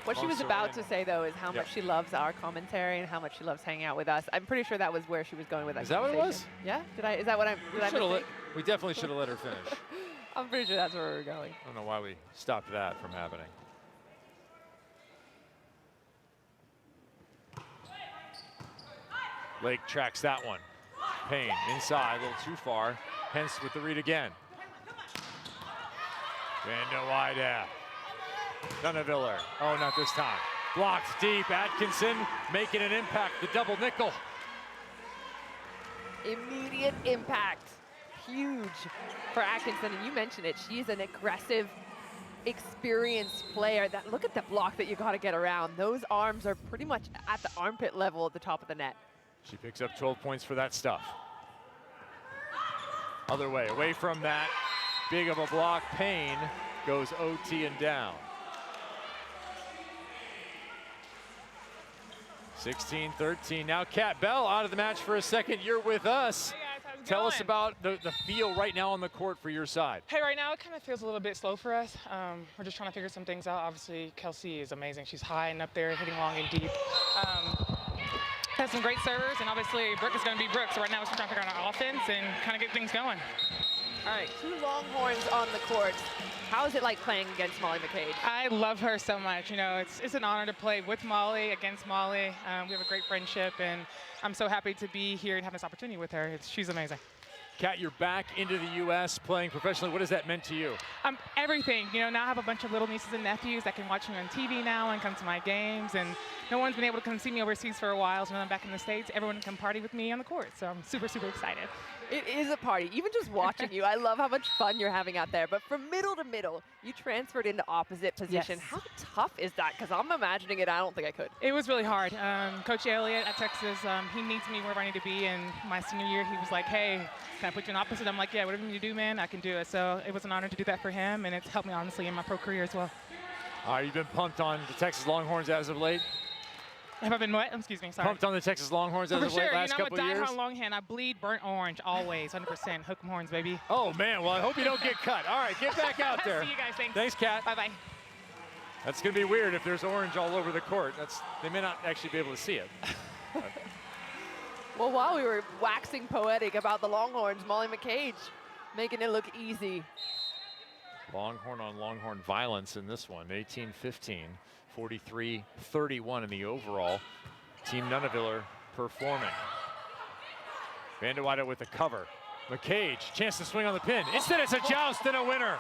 What she was about to say, though, is how much she loves our commentary and how much she loves hanging out with us. I'm pretty sure that was where she was going with that. Is that what it was? Yeah? Is that what I'm? We definitely should have let her finish. I'm pretty sure that's where we were going. I don't know why we stopped that from happening. Lake tracks that one. Payne inside, a little too far. Hence with the read again. Vanda Wida. Nunaviller. Oh, not this time. Blocked deep. Atkinson making an impact. The double nickel. Immediate impact. Huge for Atkinson. And you mentioned it. She's an aggressive, experienced player. Look at the block that you got to get around. Those arms are pretty much at the armpit level at the top of the net. She picks up 12 points for that stuff. Other way, away from that big of a block. Payne goes OT and down. 16-13. Now Kat Bell out of the match for a second. You're with us. Hey guys, how's it Tell going? us about the feel right now on the court for your side. Hey, right now it kind of feels a little bit slow for us. We're just trying to figure some things out. Obviously, Kelsey is amazing. She's high and up there, hitting long and deep. Has some great servers, and obviously Brooke is going to be Brooke. So right now we're trying to figure out our offense and kind of get things going. All right, 2 Longhorns on the court. How is it like playing against Molly McCage? I love her so much. You know, it's an honor to play with Molly, against Molly. We have a great friendship, and I'm so happy to be here and have this opportunity with her. She's amazing. Kat, you're back into the U.S. playing professionally. What has that meant to you? Everything. You know, now I have a bunch of little nieces and nephews that can watch me on TV now and come to my games. And no one's been able to come see me overseas for a while. So now I'm back in the States. Everyone can party with me on the court. So I'm super, super excited. It is a party. Even just watching you, I love how much fun you're having out there. But from middle to middle, you transferred into opposite position. Yes. How tough is that? Because I'm imagining it. I don't think I could. It was really hard. Coach Elliott at Texas, he needs me wherever I need to be. And my senior year, he was like, hey, can I put you in opposite? I'm like, yeah, whatever you need to do, man, I can do it. So it was an honor to do that for him, and it's helped me, honestly, in my pro career as well. You've been pumped on the Texas Longhorns as of late? Have I been what? Excuse me, sorry. Pumped on the Texas Longhorns as for of sure. late last couple of years? I'm a diehard Longhorn. I bleed burnt orange always, 100%. Hook 'em horns, baby. Oh, man. Well, I hope you don't get cut. All right, get back out there. See you guys. Thanks. Thanks, Kat. Bye-bye. That's going to be weird if there's orange all over the court. They may not actually be able to see it. Well, while we were waxing poetic about the Longhorns, Molly McCage making it look easy. Longhorn on Longhorn violence in this one. 18-15, 43-31 in the overall. Team Nunaviller performing. Vanda Wida with the cover. McCage, chance to swing on the pin. Instead, it's a joust and a winner.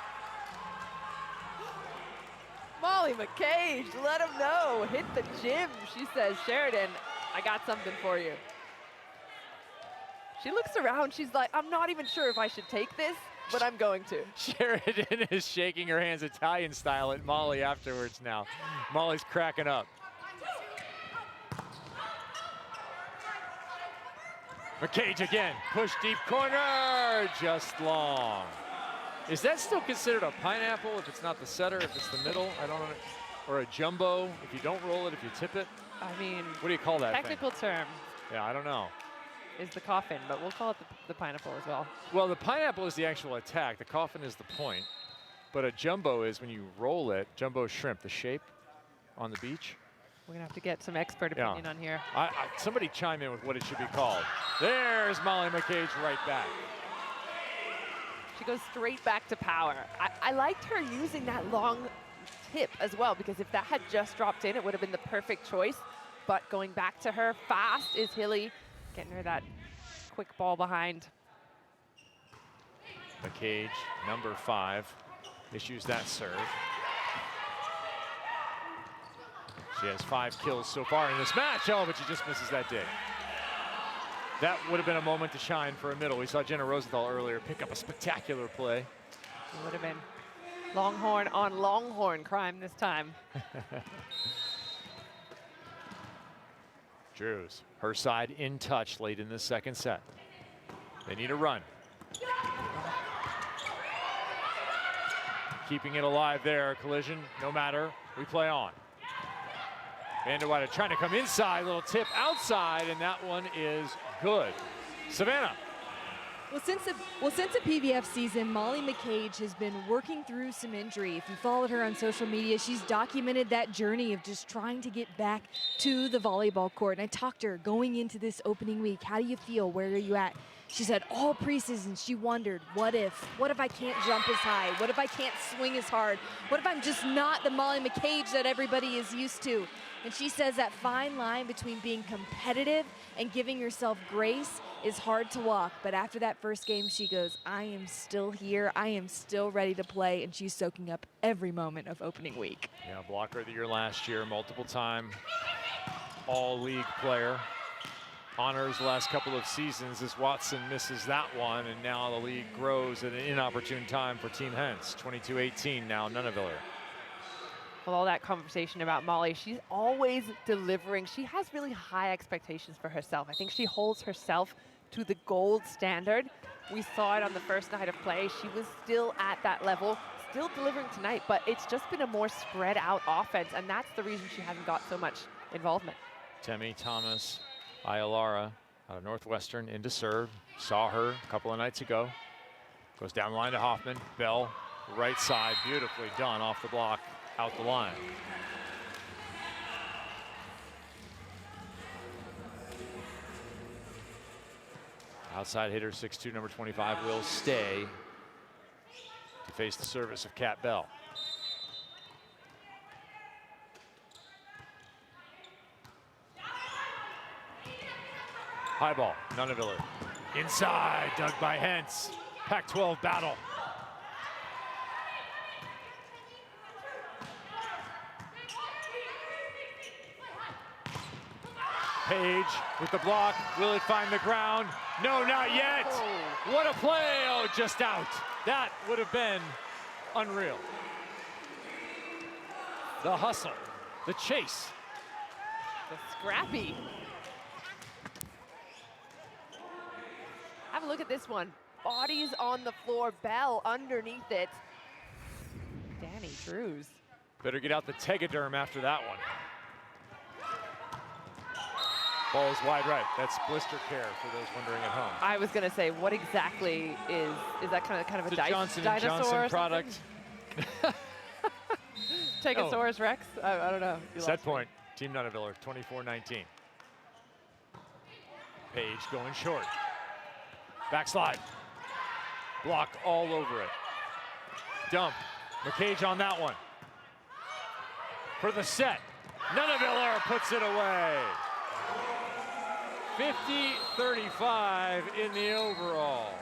Molly McCage, let him know. Hit the gym, she says. Sheridan, I got something for you. She looks around, she's like, I'm not even sure if I should take this, but I'm going to. Sheridan is shaking her hands Italian style at Molly afterwards now. Molly's cracking up. McCage again, push deep corner, just long. Is that still considered a pineapple if it's not the setter, if it's the middle? I don't know. Or a jumbo if you don't roll it, if you tip it? I mean, What do you call that technical term thing? Yeah, I don't know. is the coffin, but we'll call it the pineapple as well. Well, the pineapple is the actual attack. The coffin is the point. But a jumbo is when you roll it. Jumbo shrimp, the shape on the beach. We're going to have to get some expert opinion on here. Somebody chime in with what it should be called. There's Molly McCage right back. She goes straight back to power. I liked her using that long tip as well, because if that had just dropped in, it would have been the perfect choice. But going back to her fast is Hilly, getting her that quick ball behind. McCage, number 5, issues that serve. She has 5 kills so far in this match. Oh, but she just misses that dig. That would have been a moment to shine for a middle. We saw Jenna Rosenthal earlier pick up a spectacular play. It would have been Longhorn on Longhorn crime this time. Drews, her side in touch late in the second set. They need a run. Keeping it alive there, collision, no matter, we play on. Vanderweyde trying to come inside, little tip outside, and that one is good. Savannah. Well, since the PVF season, Molly McCage has been working through some injury. If you followed her on social media, she's documented that journey of just trying to get back to the volleyball court. And I talked to her going into this opening week. How do you feel? Where are you at? She said all preseason she wondered, what if I can't jump as high? What if I can't swing as hard? What if I'm just not the Molly McCage that everybody is used to? And she says that fine line between being competitive and giving yourself grace is hard to walk. But after that first game, she goes, I am still here. I am still ready to play. And she's soaking up every moment of opening week. Yeah, blocker of the year last year, multiple time all-league player. Honors the last couple of seasons as Watson misses that one, and now the league grows at an inopportune time for Team Hens. 22-18 now, Nunaviller. Well, all that conversation about Molly, she's always delivering. She has really high expectations for herself. I think she holds herself to the gold standard. We saw it on the first night of play. She was still at that level, still delivering tonight, but it's just been a more spread out offense, and that's the reason she hasn't got so much involvement. Temi Thomas, Ayalara out of Northwestern into serve. Saw her a couple of nights ago. Goes down the line to Hoffman. Bell, right side, beautifully done off the block, out the line. Outside hitter, 6'2", number 25, will stay to face the service of Kat Bell. High ball, Nunaviller. Inside, dug by Hentz. Pac-12 battle. Page with the block. Will it find the ground? No, not yet. Oh. What a play. Oh, just out. That would have been unreal. The hustle, the chase. The scrappy. Have a look at this one. Bodies on the floor, Bell underneath it. Danny Drews. Better get out the Tegaderm after that one. Ball is wide right. That's blister care for those wondering at home. I was gonna say, what exactly is that kind of a Johnson & dinosaur Johnson product? Tegosaurus Rex? I don't know. Set point, Team Nunaviller, 24-19. Page going short. Backslide. Block all over it. Dump. McCage on that one. For the set. Nunaviller puts it away. 50-35 in the overall.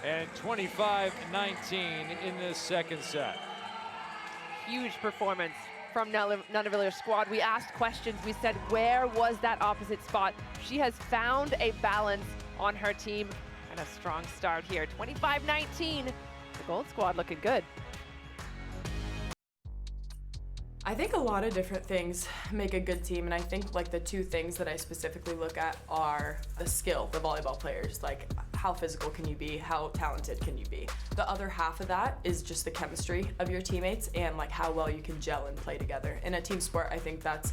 And 25-19 in the second set. Huge performance from Nunaviller squad. We asked questions. We said, where was that opposite spot? She has found a balance on her team and a strong start here. 25-19, the gold squad looking good. I think a lot of different things make a good team, and I think like the two things that I specifically look at are the skill, the volleyball players. Like how physical can you be, how talented can you be. The other half of that is just the chemistry of your teammates and like how well you can gel and play together. In a team sport, I think that's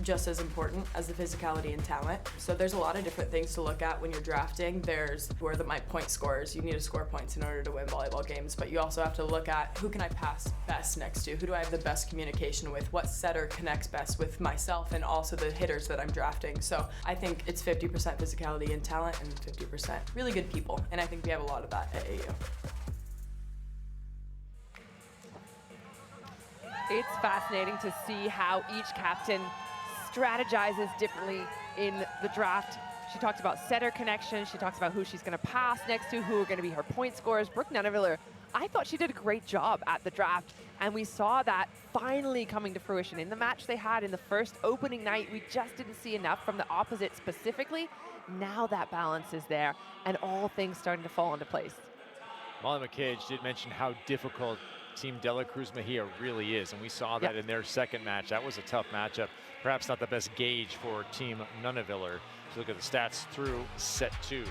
just as important as the physicality and talent. So there's a lot of different things to look at when you're drafting. There's who are my point scorers. You need to score points in order to win volleyball games, but you also have to look at who can I pass best next to, who do I have the best communication with, what setter connects best with myself and also the hitters that I'm drafting. So I think it's 50% physicality and talent and 50% really good people, and I think we have a lot of that at AU. It's fascinating to see how each captain strategizes differently in the draft. She talks about setter connection. She talks about who she's going to pass next to, who are going to be her point scorers. Brooke Nuneviller, I thought she did a great job at the draft, and we saw that finally coming to fruition. In the match they had in the first opening night, we just didn't see enough from the opposite specifically. Now that balance is there, and all things starting to fall into place. Molly McCage did mention how difficult Team De La Cruz Mejia really is, and we saw that in their second match. That was a tough matchup. Perhaps not the best gauge for Team Nuneviller. So look at the stats through set 2.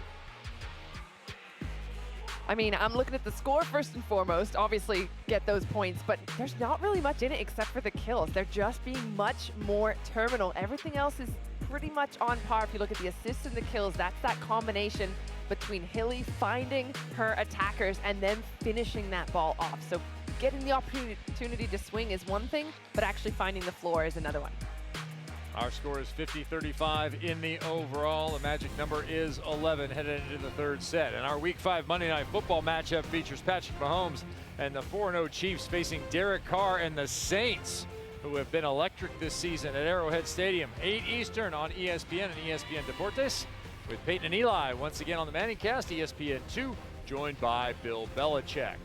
I mean, I'm looking at the score first and foremost, obviously get those points, but there's not really much in it except for the kills. They're just being much more terminal. Everything else is pretty much on par. If you look at the assists and the kills, that's that combination between Hilly finding her attackers and then finishing that ball off. So getting the opportunity to swing is one thing, but actually finding the floor is another one. Our score is 50-35 in the overall. The magic number is 11 headed into the third set. And our Week 5 Monday Night Football matchup features Patrick Mahomes and the 4-0 Chiefs facing Derek Carr and the Saints, who have been electric this season at Arrowhead Stadium. 8 Eastern on ESPN and ESPN Deportes, with Peyton and Eli once again on the Manningcast, ESPN 2, joined by Bill Belichick.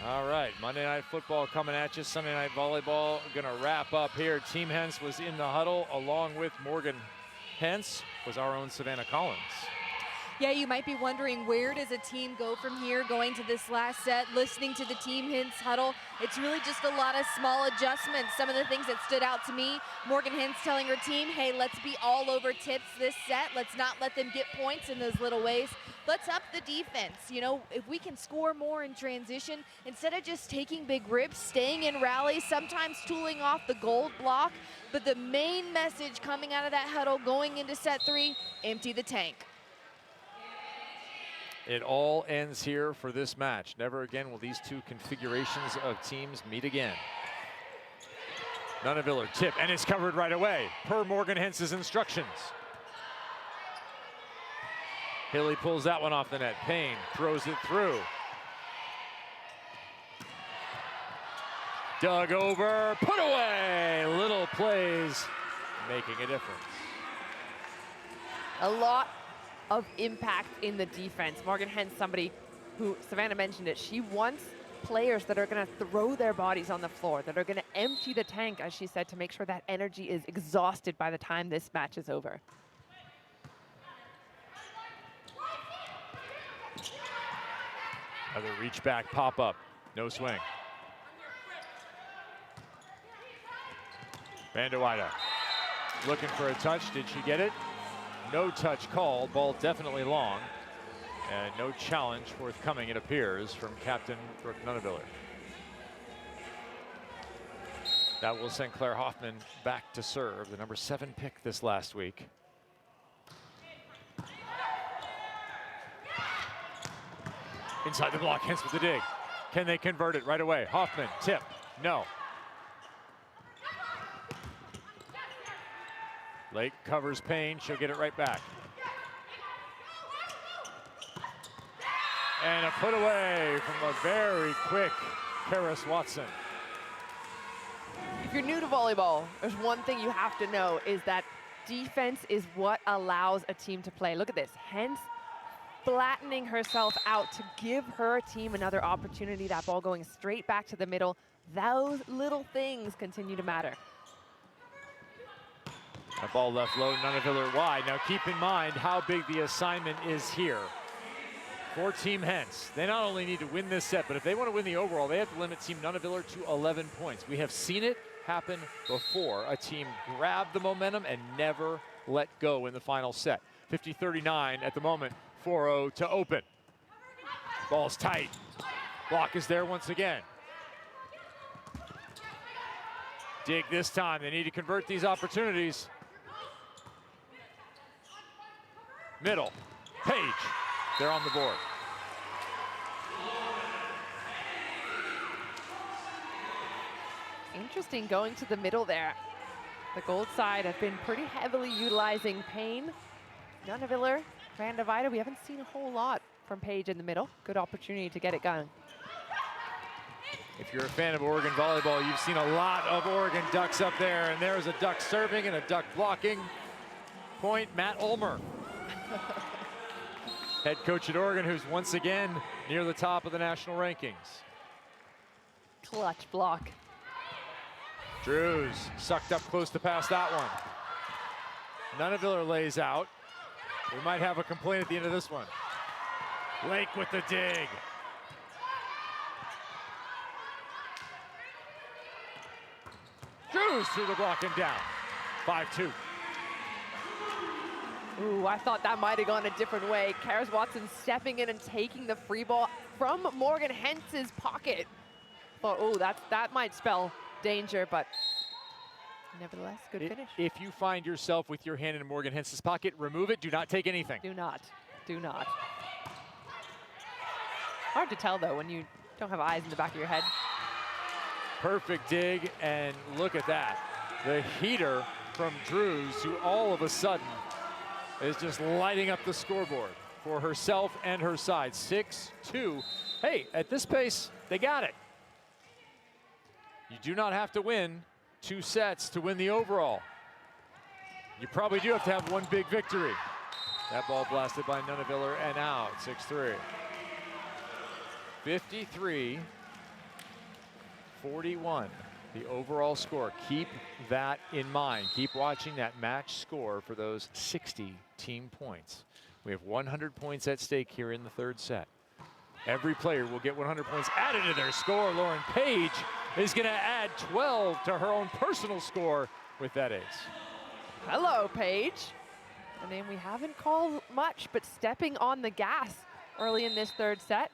All right, Monday Night Football coming at you. Sunday Night Volleyball gonna wrap up here. Team Hens was in the huddle along with Morgan Hens, was our own Savannah Collins. Yeah, you might be wondering, where does a team go from here going to this last set? Listening to the Team Hens huddle, it's really just a lot of small adjustments. Some of the things that stood out to me, Morgan Hens telling her team, hey, let's be all over tips this set. Let's not let them get points in those little ways. Let's up the defense. You know, if we can score more in transition, instead of just taking big rips, staying in rallies, sometimes tooling off the gold block. But the main message coming out of that huddle going into set 3, empty the tank. It all ends here for this match. Never again will these two configurations of teams meet again. Nuneviller tip, and it's covered right away, per Morgan Hens's instructions. Hilly pulls that one off the net. Payne throws it through. Dug over, put away. Little plays making a difference. A lot of impact in the defense. Morgan Hens, somebody who, Savannah mentioned it, she wants players that are going to throw their bodies on the floor, that are going to empty the tank, as she said, to make sure that energy is exhausted by the time this match is over. Another reach back pop up, no swing. Vanderweide looking for a touch. Did she get it? No touch called. Ball definitely long. And no challenge forthcoming, it appears, from Captain Brooke Nuneviller. That will send Claire Hoffman back to serve, the number 7 pick this last week. Inside the block, Hens with the dig. Can they convert it right away? Hoffman, tip, no. Lake covers Payne, she'll get it right back. And a put away from a very quick Karis Watson. If you're new to volleyball, there's one thing you have to know is that defense is what allows a team to play. Look at this, Hens flattening herself out to give her team another opportunity. That ball going straight back to the middle. Those little things continue to matter. That ball left low, Nuneviller wide. Now keep in mind how big the assignment is here for Team Hens. They not only need to win this set, but if they want to win the overall, they have to limit Team Nuneviller to 11 points. We have seen it happen before. A team grab the momentum and never let go in the final set. 50-39 at the moment. 4-0 to open. Ball's tight. Block is there once again. Dig this time. They need to convert these opportunities. Middle. Page. They're on the board. Interesting going to the middle there. The gold side have been pretty heavily utilizing Payne. Nunaviller, Van Divida, we haven't seen a whole lot from Page in the middle. Good opportunity to get it going. If you're a fan of Oregon volleyball, you've seen a lot of Oregon Ducks up there, and there's a Duck serving and a Duck blocking. Point, Matt Ulmer. Head coach at Oregon, who's once again near the top of the national rankings. Clutch block. Drews sucked up close to pass that one. Nunaviller lays out. We might have a complaint at the end of this one. Lake with the dig. Drews through the block and down. 5-2. Ooh, I thought that might have gone a different way. Karis Watson stepping in and taking the free ball from Morgan Hentz's pocket. Thought, oh, that might spell danger, but nevertheless, good finish. If you find yourself with your hand in Morgan Hentz's pocket, remove it. Do not take anything. Do not. Do not. Hard to tell, though, when you don't have eyes in the back of your head. Perfect dig, and look at that. The heater from Drews, who all of a sudden is just lighting up the scoreboard for herself and her side. 6-2. Hey, at this pace, they got it. You do not have to win 2 sets to win the overall. You probably do have to have one big victory. That ball blasted by Nunaviller and out. 6-3. 53-41. The overall score. Keep that in mind. Keep watching that match score for those 60 team points. We have 100 points at stake here in the third set. Every player will get 100 points added to their score. Lauren Page is going to add 12 to her own personal score with that ace. Hello, Page. A name we haven't called much, but stepping on the gas early in this third set.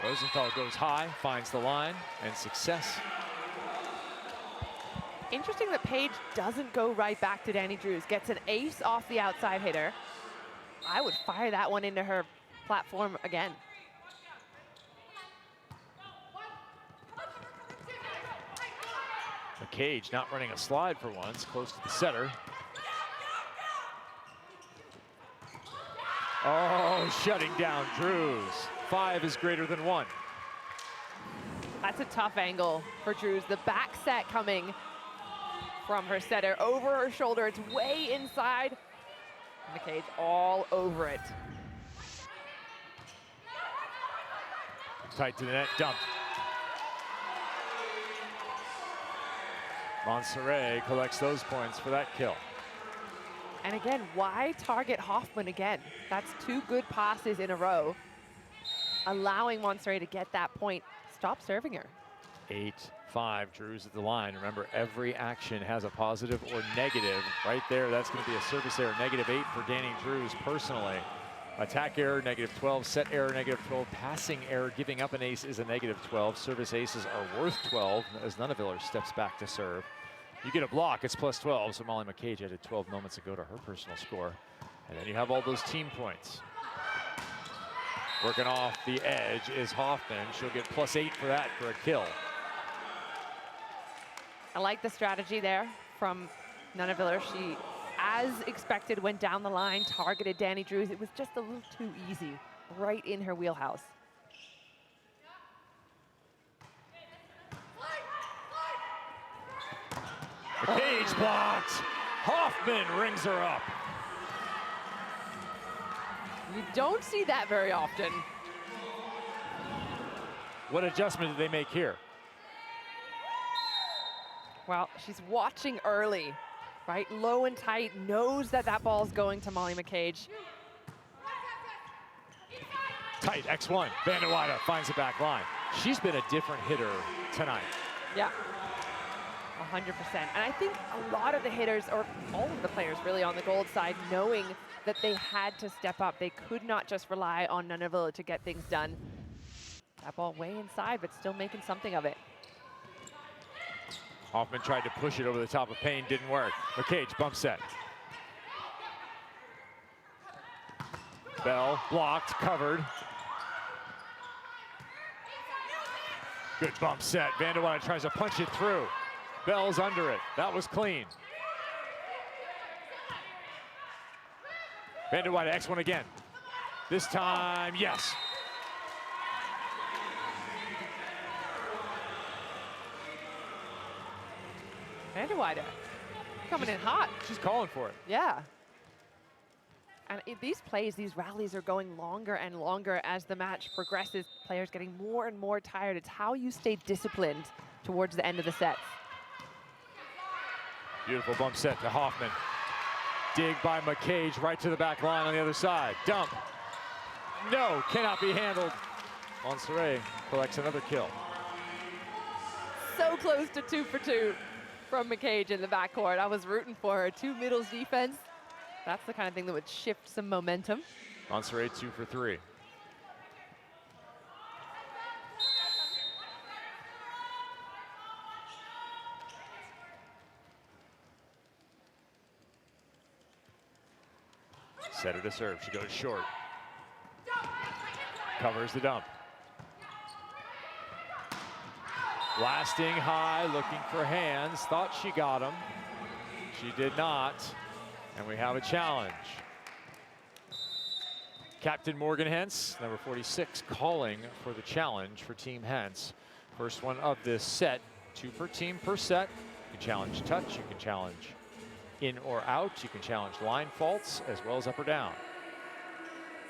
Rosenthal goes high, finds the line, and success. Interesting that Page doesn't go right back to Danny Drews. Gets an ace off the outside hitter. I would fire that one into her platform again. McCage not running a slide for once, close to the setter. Oh, shutting down Drews. 5 is greater than 1. That's a tough angle for Drews. The back set coming from her setter over her shoulder. It's way inside. McCage all over it. Tight to the net, dump. Montserrat collects those points for that kill. And again, why target Hoffman again? That's 2 good passes in a row, allowing Montserrat to get that point. Stop serving her. 8-5, Drews at the line. Remember, every action has a positive or negative. Right there, that's going to be a service error. -8 for Danny Drews personally. Attack error, -12. Set error, -12. Passing error, giving up an ace is a -12. Service aces are worth 12 as Nunaviller steps back to serve. You get a block, it's +12, so Molly McCage added 12 moments ago to her personal score. And then you have all those team points. Working off the edge is Hoffman. She'll get +8 for that for a kill. I like the strategy there from Nunaviller. She, as expected, went down the line, targeted Danny Drews. It was just a little too easy, right in her wheelhouse. McCage blocked. Hoffman rings her up. You don't see that very often. What adjustment did they make here? Well, she's watching early, right? Low and tight, knows that that ball's going to Molly McCage. Tight, X1. Van der Weide finds the back line. She's been a different hitter tonight. Yeah, 100%. And I think a lot of the hitters, or all of the players really on the gold side, knowing that they had to step up. They could not just rely on Nunavilla to get things done. That ball way inside, but still making something of it. Hoffman tried to push it over the top of Payne, didn't work. McCage bump set. Bell blocked, covered. Good bump set. Vandewalle tries to punch it through. Bell's under it. That was clean. Vandewalle X1 again. This time, yes. Vandewalle coming in hot. She's calling for it. Yeah. And these plays, these rallies are going longer and longer as the match progresses. Players getting more and more tired. It's how you stay disciplined towards the end of the sets. Beautiful bump set to Hoffman. Dig by McCage right to the back line on the other side. Dump. No, cannot be handled. Monserrat collects another kill. So close to 2 for 2 from McCage in the backcourt. I was rooting for her. 2 middles defense. That's the kind of thing that would shift some momentum. Monserrat 2 for 3. Set her to serve. She goes short. Covers the dump. Blasting high, looking for hands. Thought she got him. She did not. And we have a challenge. Captain Morgan Hens, number 46, calling for the challenge for Team Hens. First one of this set, 2 per team per set. You can challenge touch, you can challenge in or out, you can challenge line faults, as well as up or down.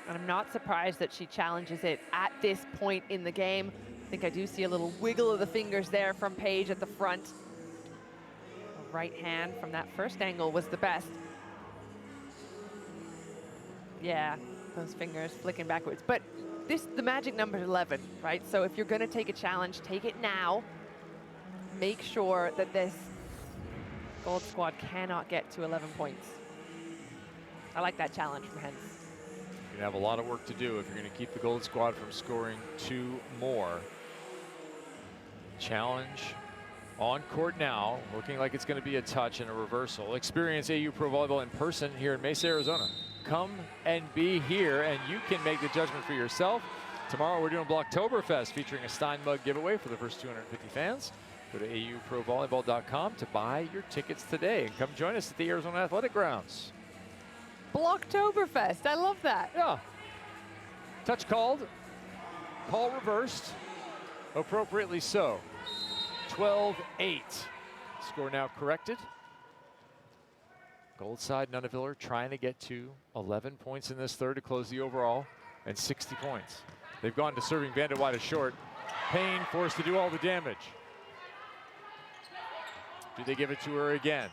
And I'm not surprised that she challenges it at this point in the game. I think I do see a little wiggle of the fingers there from Paige at the front. The right hand from that first angle was the best. Yeah, those fingers flicking backwards. But the magic number is 11, right? So if you're going to take a challenge, take it now. Make sure that this gold squad cannot get to 11 points. I like that challenge from Hens. You're going to have a lot of work to do if you're going to keep the gold squad from scoring 2 more. Challenge on court now, looking like it's going to be a touch and a reversal. Experience AU Pro Volleyball in person here in Mesa, Arizona. Come and be here, and you can make the judgment for yourself. Tomorrow we're doing Blocktoberfest, featuring a Stein mug giveaway for the first 250 fans. Go to auprovolleyball.com to buy your tickets today, and come join us at the Arizona Athletic Grounds. Blocktoberfest, I love that. Yeah. Touch called, call reversed, appropriately so. 12-8. Score now corrected. Gold side, Nunavilla trying to get to 11 points in this third to close the overall, and 60 points. They've gone to serving Vandewalle short. Payne forced to do all the damage. Do they give it to her again?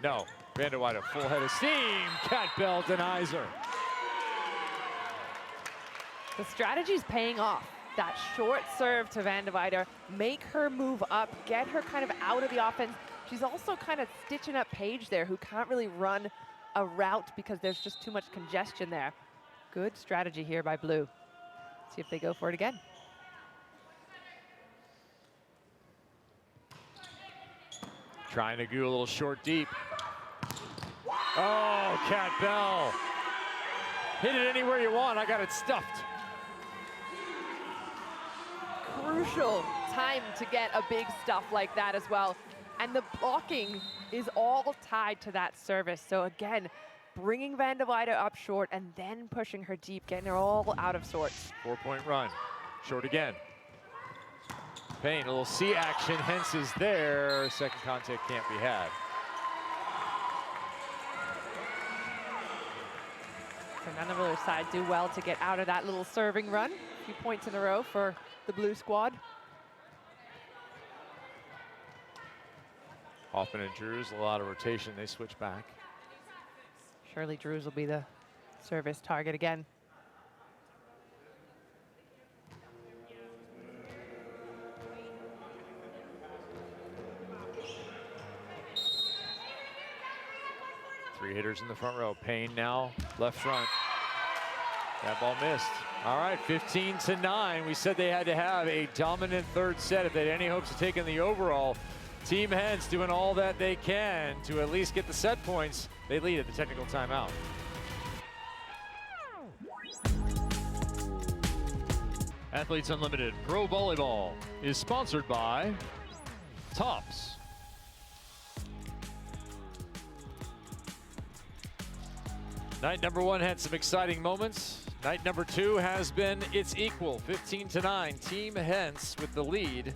No. Vandewalle full head of steam. Cat Bell denies her. The strategy's paying off. That short serve to Vandewalle, make her move up, get her kind of out of the offense. She's also kind of stitching up Paige there, who can't really run a route because there's just too much congestion there. Good strategy here by Blue. See if they go for it again. Trying to go a little short deep. Oh, Cat Bell. Hit it anywhere you want. I got it stuffed. Crucial time to get a big stuff like that as well. And the blocking is all tied to that service. So again, bringing Vandewalle up short and then pushing her deep, getting her all out of sorts. 4-point run. Short again. Payne, a little C action. Hens is there. Second contact can't be had. So Nunavilla side do well to get out of that little serving run. A few points in a row for the Blue squad. Hoffman and Drews, a lot of rotation. They switch back. Surely Drews will be the service target again. Three hitters in the front row. Payne now, left front. That ball missed. All right, 15-9. We said they had to have a dominant third set if they had any hopes of taking the overall. Team Hens doing all that they can to at least get the set points. They lead at the technical timeout. Athletes Unlimited Pro Volleyball is sponsored by Tops. Night number 1 had some exciting moments. Night number 2 has been its equal, 15-9. Team Hens with the lead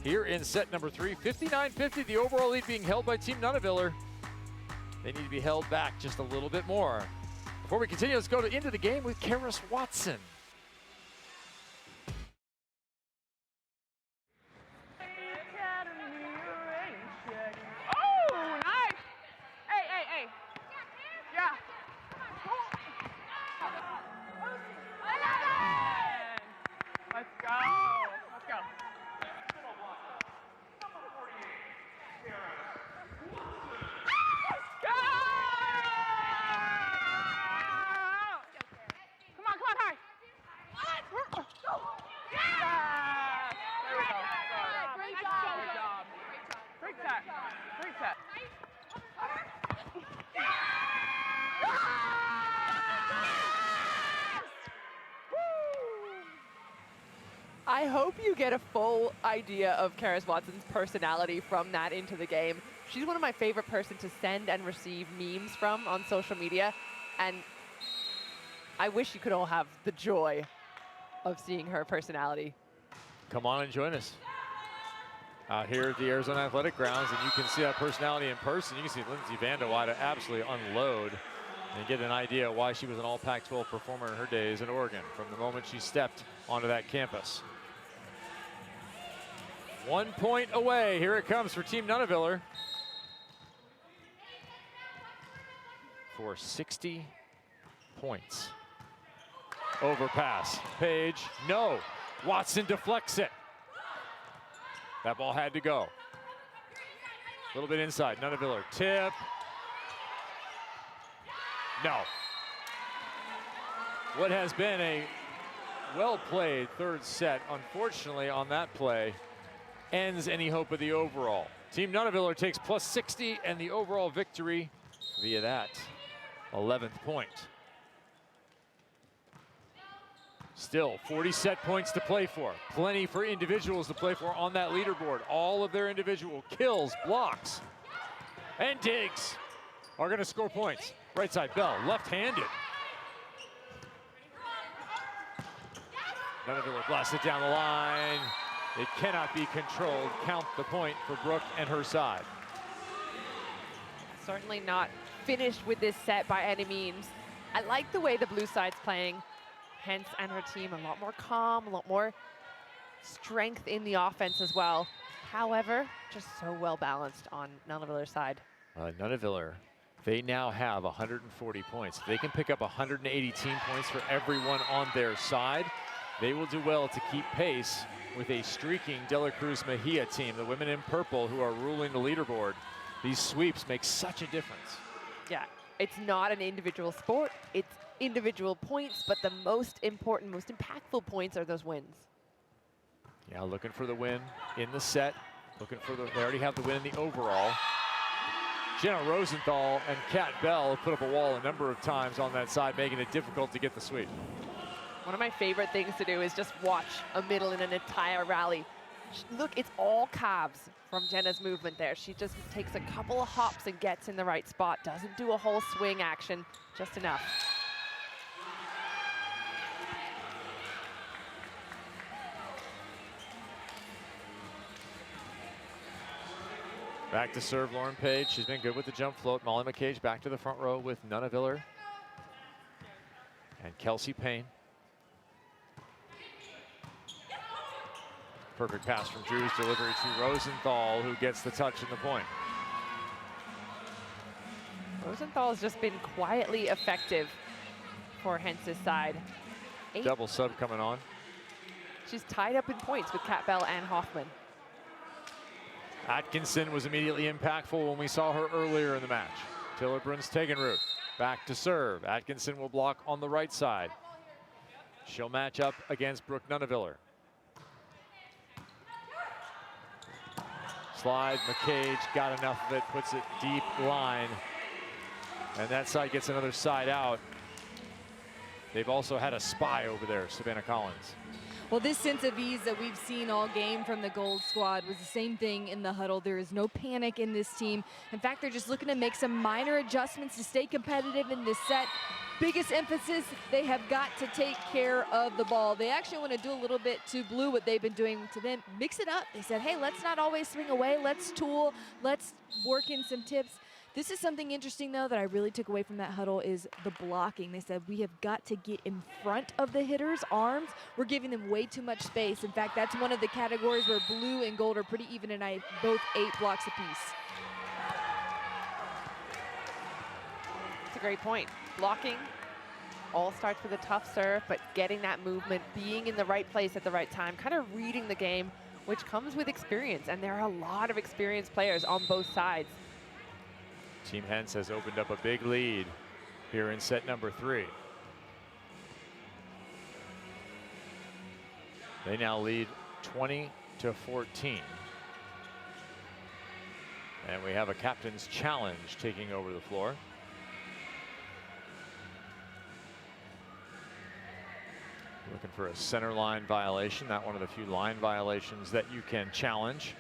here in set number 3. 59-50, the overall lead being held by Team Nunaviller. They need to be held back just a little bit more. Before we continue, let's go into the game with Karis Watson. I hope you get a full idea of Karis Watson's personality from that into the game. She's one of my favorite person to send and receive memes from on social media, and I wish you could all have the joy of seeing her personality. Come on and join us out here at the Arizona Athletic Grounds, and you can see that personality in person. You can see Lindsay Vandewaide absolutely unload and get an idea why she was an all Pac-12 performer in her days in Oregon from the moment she stepped onto that campus. 1 point away. Here it comes for Team Nunaviller for 60 points. Overpass. Page, no. Watson deflects it. That ball had to go. A little bit inside. Nunaviller tip. No. What has been a well-played third set, unfortunately, on that play, ends any hope of the overall. Team Nunaviller takes plus 60 and the overall victory via that 11th point. Still 40 set points to play for. Plenty for individuals to play for on that leaderboard. All of their individual kills, blocks, and digs are going to score points. Right side, Bell, left-handed. Nunaviller blasts it down the line. It cannot be controlled. Count the point for Brooke and her side. Certainly not finished with this set by any means. I like the way the blue side's playing. Hens and her team a lot more calm, a lot more strength in the offense as well. However, just so well balanced on Nunaviller's side. Nunaviller, they now have 140 points. If they can pick up 180 team points for everyone on their side, they will do well to keep pace with a streaking De La Cruz Mejia team, the women in purple who are ruling the leaderboard. These sweeps make such a difference. Yeah, it's not an individual sport, it's individual points, but the most important, most impactful points are those wins. Yeah, looking for the win in the set. Looking for they already have the win in the overall. Jenna Rosenthal and Kat Bell have put up a wall a number of times on that side, making it difficult to get the sweep. One of my favorite things to do is just watch a middle in an entire rally. Look, it's all calves from Jenna's movement there. She just takes a couple of hops and gets in the right spot. Doesn't do a whole swing action, just enough. Back to serve, Lauren Page. She's been good with the jump float. Molly McCage back to the front row with Nunaviller and Kelsey Payne. Perfect pass from Drew's delivery to Rosenthal, who gets the touch and the point. Rosenthal has just been quietly effective for Hens's side. Double sub coming on. She's tied up in points with Kat Bell and Hoffman. Atkinson was immediately impactful when we saw her earlier in the match. Tillerbrun's Tegenruth back to serve. Atkinson will block on the right side. She'll match up against Brooke Nuneviller. Slide, McCage got enough of it, puts it deep line. And that side gets another side out. They've also had a spy over there, Savannah Collins. Well, this sense of ease that we've seen all game from the Gold squad was the same thing in the huddle. There is no panic in this team. In fact, they're just looking to make some minor adjustments to stay competitive in this set. Biggest emphasis, they have got to take care of the ball. They actually want to do a little bit to Blue what they've been doing to them. Mix it up. They said, hey, let's not always swing away. Let's tool. Let's work in some tips. This is something interesting, though, that I really took away from that huddle is the blocking. They said we have got to get in front of the hitters' arms. We're giving them way too much space. In fact, that's one of the categories where Blue and Gold are pretty even tonight, both 8 blocks apiece. That's a great point. Blocking all starts with a tough serve, but getting that movement, being in the right place at the right time, kind of reading the game, which comes with experience. And there are a lot of experienced players on both sides. Team Hens has opened up a big lead here in set number 3. They now lead 20-14. And we have a captain's challenge taking over the floor. Looking for a center line violation, not one of the few line violations that you can challenge.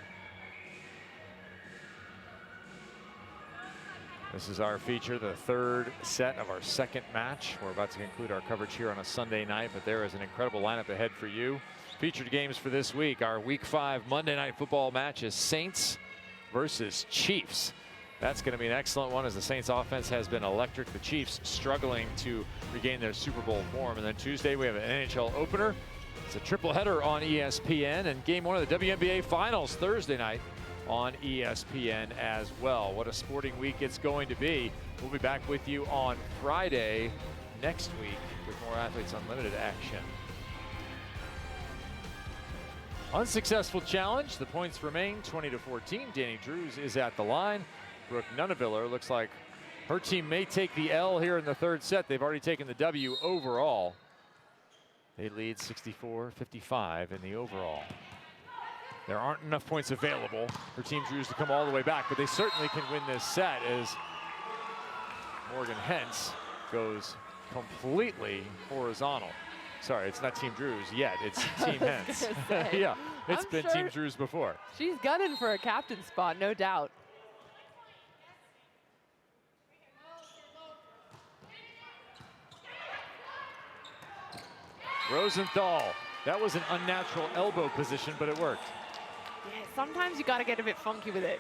This is our feature, the 3rd set of our 2nd match. We're about to conclude our coverage here on a Sunday night, but there is an incredible lineup ahead for you. Featured games for this week. Our Week 5 Monday Night Football match is Saints versus Chiefs. That's going to be an excellent one as the Saints offense has been electric. The Chiefs struggling to regain their Super Bowl form. And then Tuesday we have an NHL opener. It's a triple header on ESPN, and game 1 of the WNBA Finals Thursday night on ESPN as well. What a sporting week it's going to be. We'll be back with you on Friday next week with more Athletes Unlimited action. Unsuccessful challenge. The points remain 20-14. Danny Drews is at the line. Brooke Nuneviller looks like her team may take the L here in the 3rd set. They've already taken the W overall. They lead 64-55 in the overall. There aren't enough points available for Team Drews to come all the way back, but they certainly can win this set as Morgan Hens goes completely horizontal. Sorry, it's not Team Drews yet, it's Team Hens. Yeah, it's been sure Team Drews before. She's gunning for a captain spot, no doubt. Rosenthal, that was an unnatural elbow position, but it worked. Yeah, sometimes you got to get a bit funky with it.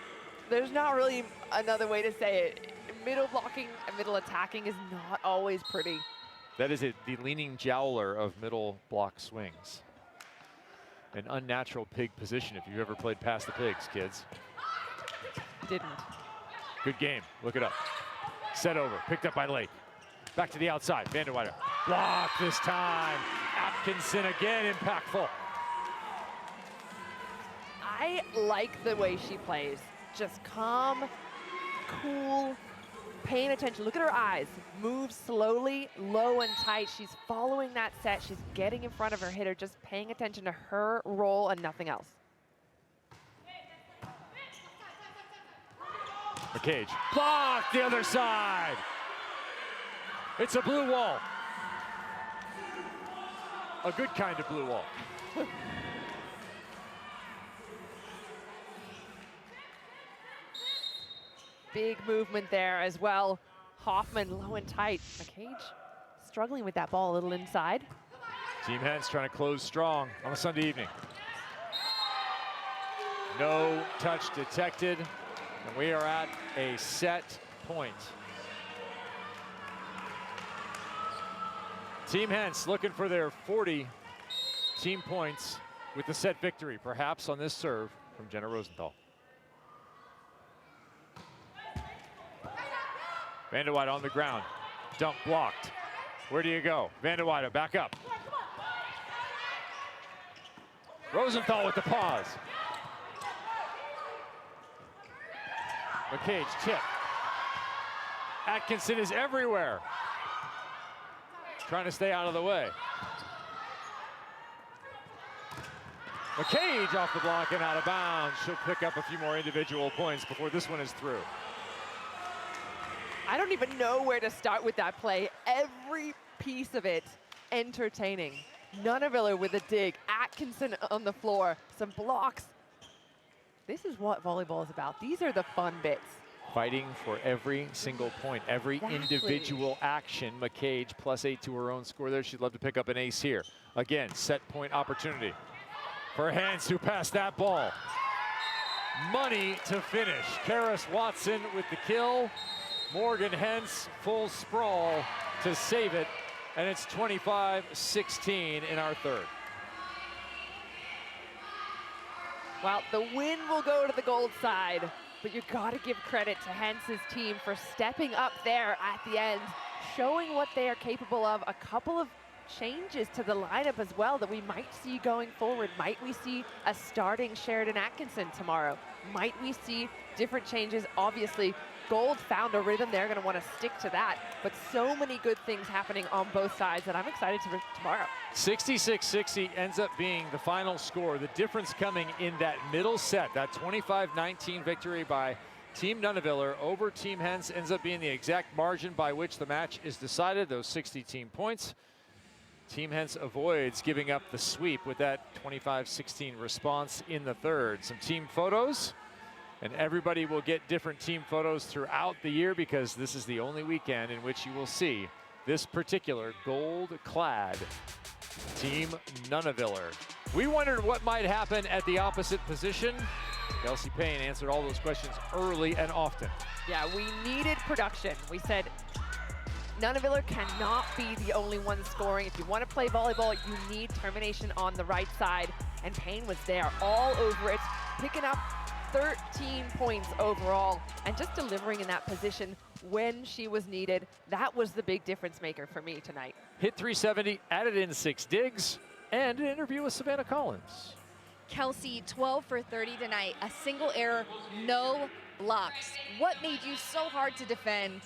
There's not really another way to say it. Middle blocking and middle attacking is not always pretty. That is the leaning jowler of middle block swings. An unnatural pig position if you've ever played past the pigs, kids. Didn't. Good game, look it up. Set over, picked up by Lake. Back to the outside, Vanderweider. Block this time. Atkinson again, impactful. I like the way she plays. Just calm, cool, paying attention. Look at her eyes. Moves slowly, low and tight. She's following that set. She's getting in front of her hitter, just paying attention to her role and nothing else. McCage, block the other side. It's a blue wall. A good kind of blue wall. Big movement there as well. Hoffman low and tight. McCage struggling with that ball a little inside. Team Hens trying to close strong on a Sunday evening. No touch detected, and we are at a set point. Team Hens looking for their 40 team points with the set victory, perhaps on this serve from Jenna Rosenthal. Vanderweider on the ground, dump blocked. Where do you go? Vanderweider back up. Rosenthal with the pause. McCage tip. Atkinson is everywhere. Trying to stay out of the way. McCage off the block and out of bounds. She'll pick up a few more individual points before this one is through. I don't even know where to start with that play. Every piece of it entertaining. Nunaviller with a dig. Atkinson on the floor. Some blocks. This is what volleyball is about. These are the fun bits. Fighting for every single point, every individual action. McCage +8 to her own score there. She'd love to pick up an ace here. Again, set point opportunity for Hens, who passed that ball. Money to finish. Karis Watson with the kill. Morgan Hens full sprawl to save it. And it's 25-16 in our third. Well, the win will go to the gold side, but you gotta give credit to Hens's team for stepping up there at the end, showing what they are capable of. A couple of changes to the lineup as well that we might see going forward. Might we see a starting Sheridan Atkinson tomorrow? Might we see different changes? Obviously, gold found a rhythm. They're going to want to stick to that. But so many good things happening on both sides that I'm excited for tomorrow. 66-60 ends up being the final score. The difference coming in that middle set, that 25-19 victory by Team Nunaviller over Team Hens ends up being the exact margin by which the match is decided, those 60 team points. Team Hens avoids giving up the sweep with that 25-16 response in the third. Some team photos. And everybody will get different team photos throughout the year because this is the only weekend in which you will see this particular gold-clad Team Nunaviller. We wondered what might happen at the opposite position. Kelsey Payne answered all those questions early and often. Yeah, we needed production. We said Nunaviller cannot be the only one scoring. If you want to play volleyball, you need termination on the right side. And Payne was there all over it, picking up 13 points overall and just delivering in that position when she was needed. That was the big difference maker for me tonight. Hit 370, added in 6 digs, and an interview with Savannah Collins. Kelsey, 12 for 30 tonight, a single error, no blocks. What made you so hard to defend?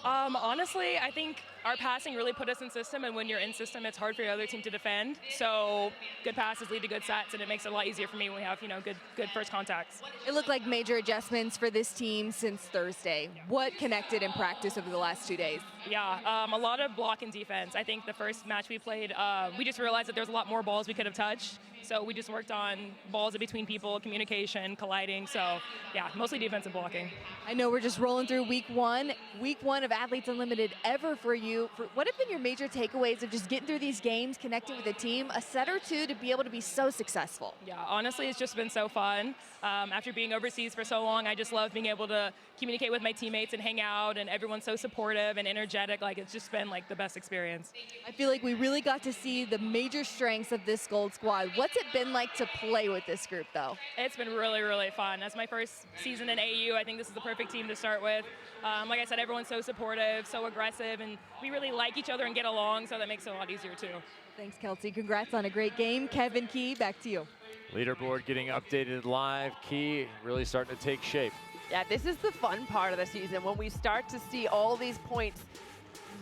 Honestly, I think our passing really put us in system, and when you're in system, it's hard for your other team to defend. So good passes lead to good sets, and it makes it a lot easier for me when we have, good first contacts. It looked like major adjustments for this team since Thursday. What connected in practice over the last 2 days? Yeah, a lot of block and defense. I think the first match we played, we just realized that there's a lot more balls we could have touched. So we just worked on balls in between people, communication, colliding. So yeah, mostly defensive blocking. I know we're just rolling through week one of Athletes Unlimited ever for you. What have been your major takeaways of just getting through these games, connecting with the team, a set or two to be able to be so successful? Yeah, honestly, it's just been so fun. After being overseas for so long, I just love being able to communicate with my teammates and hang out, and everyone's so supportive and energetic. Like, it's just been like the best experience. I feel like we really got to see the major strengths of this Gold squad. What's it been like to play with this group, though? It's been really, really fun. As my first season in AU, I think this is the perfect team to start with. Like I said, everyone's so supportive, so aggressive, and we really like each other and get along, so that makes it a lot easier, too. Thanks, Kelsey. Congrats on a great game. Kevin Key, back to you. Leaderboard getting updated live. Key really starting to take shape. Yeah, this is the fun part of the season when we start to see all these points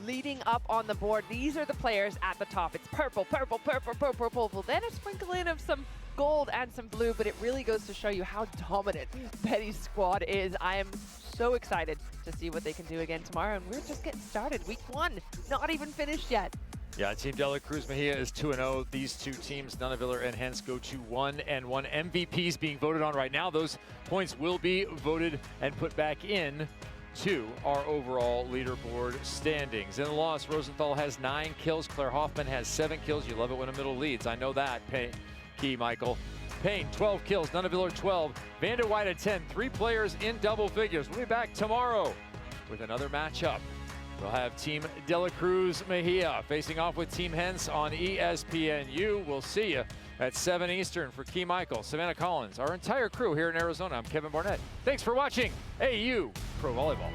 leading up on the board. These are the players at the top. It's purple, purple, purple, purple, purple. Then a sprinkle in of some gold and some blue, but it really goes to show you how dominant Betty's squad is. I am so excited to see what they can do again tomorrow, and we're just getting started. Week 1, not even finished yet. Yeah, Team Dela Cruz Mejia is 2-0. These two teams, Nunaviller and Hens, go to 1-1. MVPs being voted on right now. Those points will be voted and put back in to our overall leaderboard standings. In the loss, Rosenthal has 9 kills. Claire Hoffman has 7 kills. You love it when a middle leads. I know that, Key Michael. Payne, 12 kills. Nunaviller, 12. Vander White at 10. 3 players in double figures. We'll be back tomorrow with another matchup. We'll have Team Dela Cruz Mejia facing off with Team Hens on ESPNU. We'll see you at 7 Eastern. For Key Michael, Savannah Collins, our entire crew here in Arizona, I'm Kevin Barnett. Thanks for watching AU Pro Volleyball.